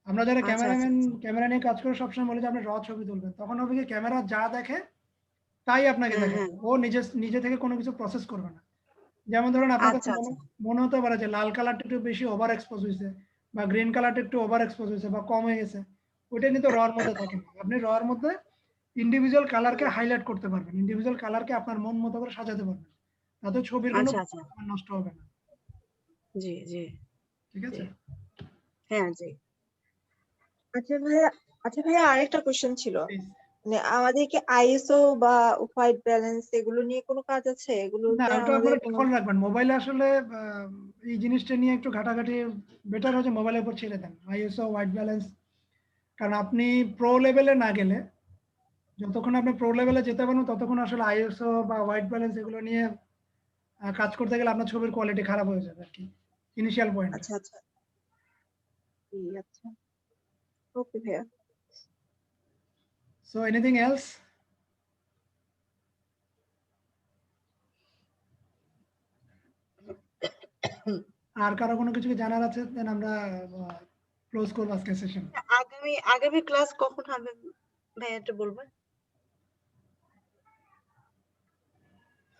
আমরা যারা আচ্ছা আচ্ছা ক্যামেরা নিয়ে কাজ করে সবসময় বলি যে আপনি র ছবি তুলবেন, তখন হবে কি ক্যামেরা যা দেখে তাই আপনাকে হ্যাঁ দেখাবে, হ্যাঁ। ও নিজে থেকে কোনো কিছু প্রসেস করবে না। যেমন ধরুন আপনার কাছে আচ্ছা আচ্ছা। মনে হতে পারে যে লাল কালারটা একটু বেশি ওভার এক্সপোজ হয়েছে, বা গ্রিন কালারটা একটু ওভার এক্সপোজ হয়েছে বা কম হয়ে গেছে, ওইটা কিন্তু রর মধ্যে থাকে না। আপনি রর মধ্যে ইন্ডিভিজুয়াল কালারকে হাইলাইট করতে পারবেন, ইন্ডিভিজুয়াল কালারকে আপনার মন মতো করে সাজাতে পারবেন, তাতে ছবির কোনো আচ্ছা আচ্ছা। নষ্ট হবে না। জি জি। ঠিক আছে। হ্যাঁ জি। আচ্ছা ভাইয়া আরেকটা কোশ্চেন ছিল, মানে আমাদের কি আইএসও বা হোয়াইট ব্যালেন্স এগুলো নিয়ে কোনো কাজ আছে? না, এগুলোতে ওটা আমাদের আপনারা কোনো ডিফল্ট রাখবেন। মোবাইলে আসলে এই জিনিসটা নিয়ে একটু ঘাটাঘাটি বেটার হচ্ছে মোবাইলের উপর ছেড়ে দেন, আইএসও হোয়াইট ব্যালেন্স। কারণ আপনি প্রো লেভেলে না গেলে, যতক্ষণ আপনি প্রো লেভেলে যেতে পারেন ততক্ষণ আসলে আইএসও বা হোয়াইট ব্যালেন্স এগুলো নিয়ে কাজ করতে গেলে আপনার ছবির কোয়ালিটি খারাপ হয়ে যাবে আর কি, ইনিশিয়াল পয়েন্ট। আচ্ছা আচ্ছা। আচ্ছা, ওকে ভাইয়া। So anything else? আর কারো কোনো কিছু কি জানার আছে? দেন আমরা ক্লোজ করব আজকের সেশন। আগামী ক্লাস কখন হবে ভাইয়া একটু বলবেন?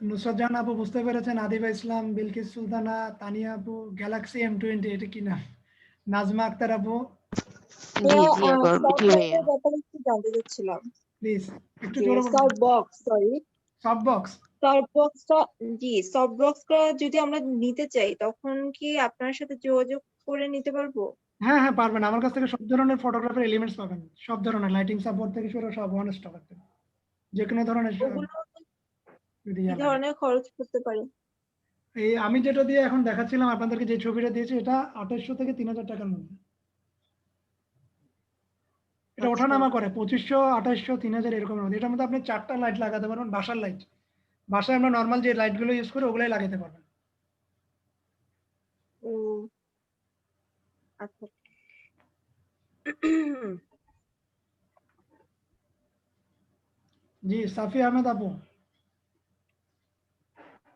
নুসরাত জাহান আপু বুঝতে পেরেছেন, আদিবা ইসলাম, বিলকিস সুলতানা, তানিয়া আপু, গ্যালাক্সি M20 এটা কি নাম, নাজমা আক্তার আপু, জি জি জি ভাইয়া। ব্যাপারে একটু জানতে চাচ্ছিলাম। প্লিজ একটু যে জোরে বলুন। Soft box, sorry soft box. Soft বক্সটা, জি সফট বক্সটা যদি আমরা নিতে চাই তখন কি আপনার সাথে যোগাযোগ করে নিতে পারবো? হ্যাঁ হ্যাঁ পারবেন, আমার কাছ থেকে সব ধরনের ফটোগ্রাফার এলিমেন্টস পাবেন, সব ধরনের লাইটিং সাপোর্ট থেকে শুরু সব ওয়ান স্টপ একদম, যে কোনো ধরনের ওগুলো যদি কি ইয়া লাগে। ধরনের খরচ করতে পারে? এই আমি যেটা দিয়ে এখন দেখাচ্ছিলাম আপনাদেরকে, যে ছবিটা দিয়েছি, এটা 2800 থেকে 3000 টাকার মধ্যে। এটা আচ্ছা ওঠানামা করে 2500, 2800, 3000 এরকমের মধ্যে। এটার মধ্যে আপনি 4টা লাইট লাগাতে পারবেন, বাসার লাইট। বাসায় আমরা নর্মাল যে লাইটগুলো ইউজ করি ওগুলাই লাগাতে পারবেন। ও আচ্ছা। জি সাফি আহমেদ আপু,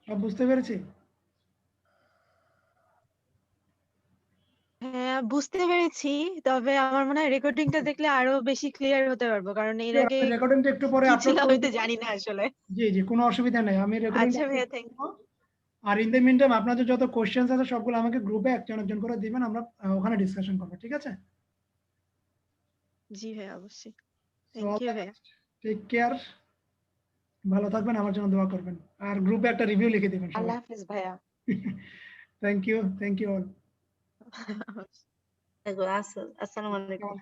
সব বুঝতে পেরেছি? হ্যাঁ বুঝতে পেরেছি, তবে আমার মনে হয় রেকর্ডিংটা দেখলে আরো বেশি ক্লিয়ার হতে পারবো, কারণ এর আগে রেকর্ডিংটা একটু পরে কি আপলোড ছিল করে আমি তো দিব। জানি না আসলে। জি জি কোনো অসুবিধা নেই, আমি রেকর্ডিংটা আচ্ছা ভাইয়া, থ্যাংক আর ইন দ্য মিন টাইম আপনাদের যত কোশ্চেন্স আছে সবগুলো আমাকে গ্রুপে একজন একজন করে দিবেন, আমরা ওখানে ডিসকাশন করবো, ঠিক আছে? জি ভাইয়া, অবশ্যই। থ্যাংক ইউ ভাইয়া। টেক কেয়ার, ভালো থাকবেন, আমার জন্য দোয়া করবেন, আর গ্রুপে একটা রিভিউ লিখে দিবেন সবাই। আল্লাহ হাফেজ ভাইয়া। Thank you all. আসসালামু আলাইকুম।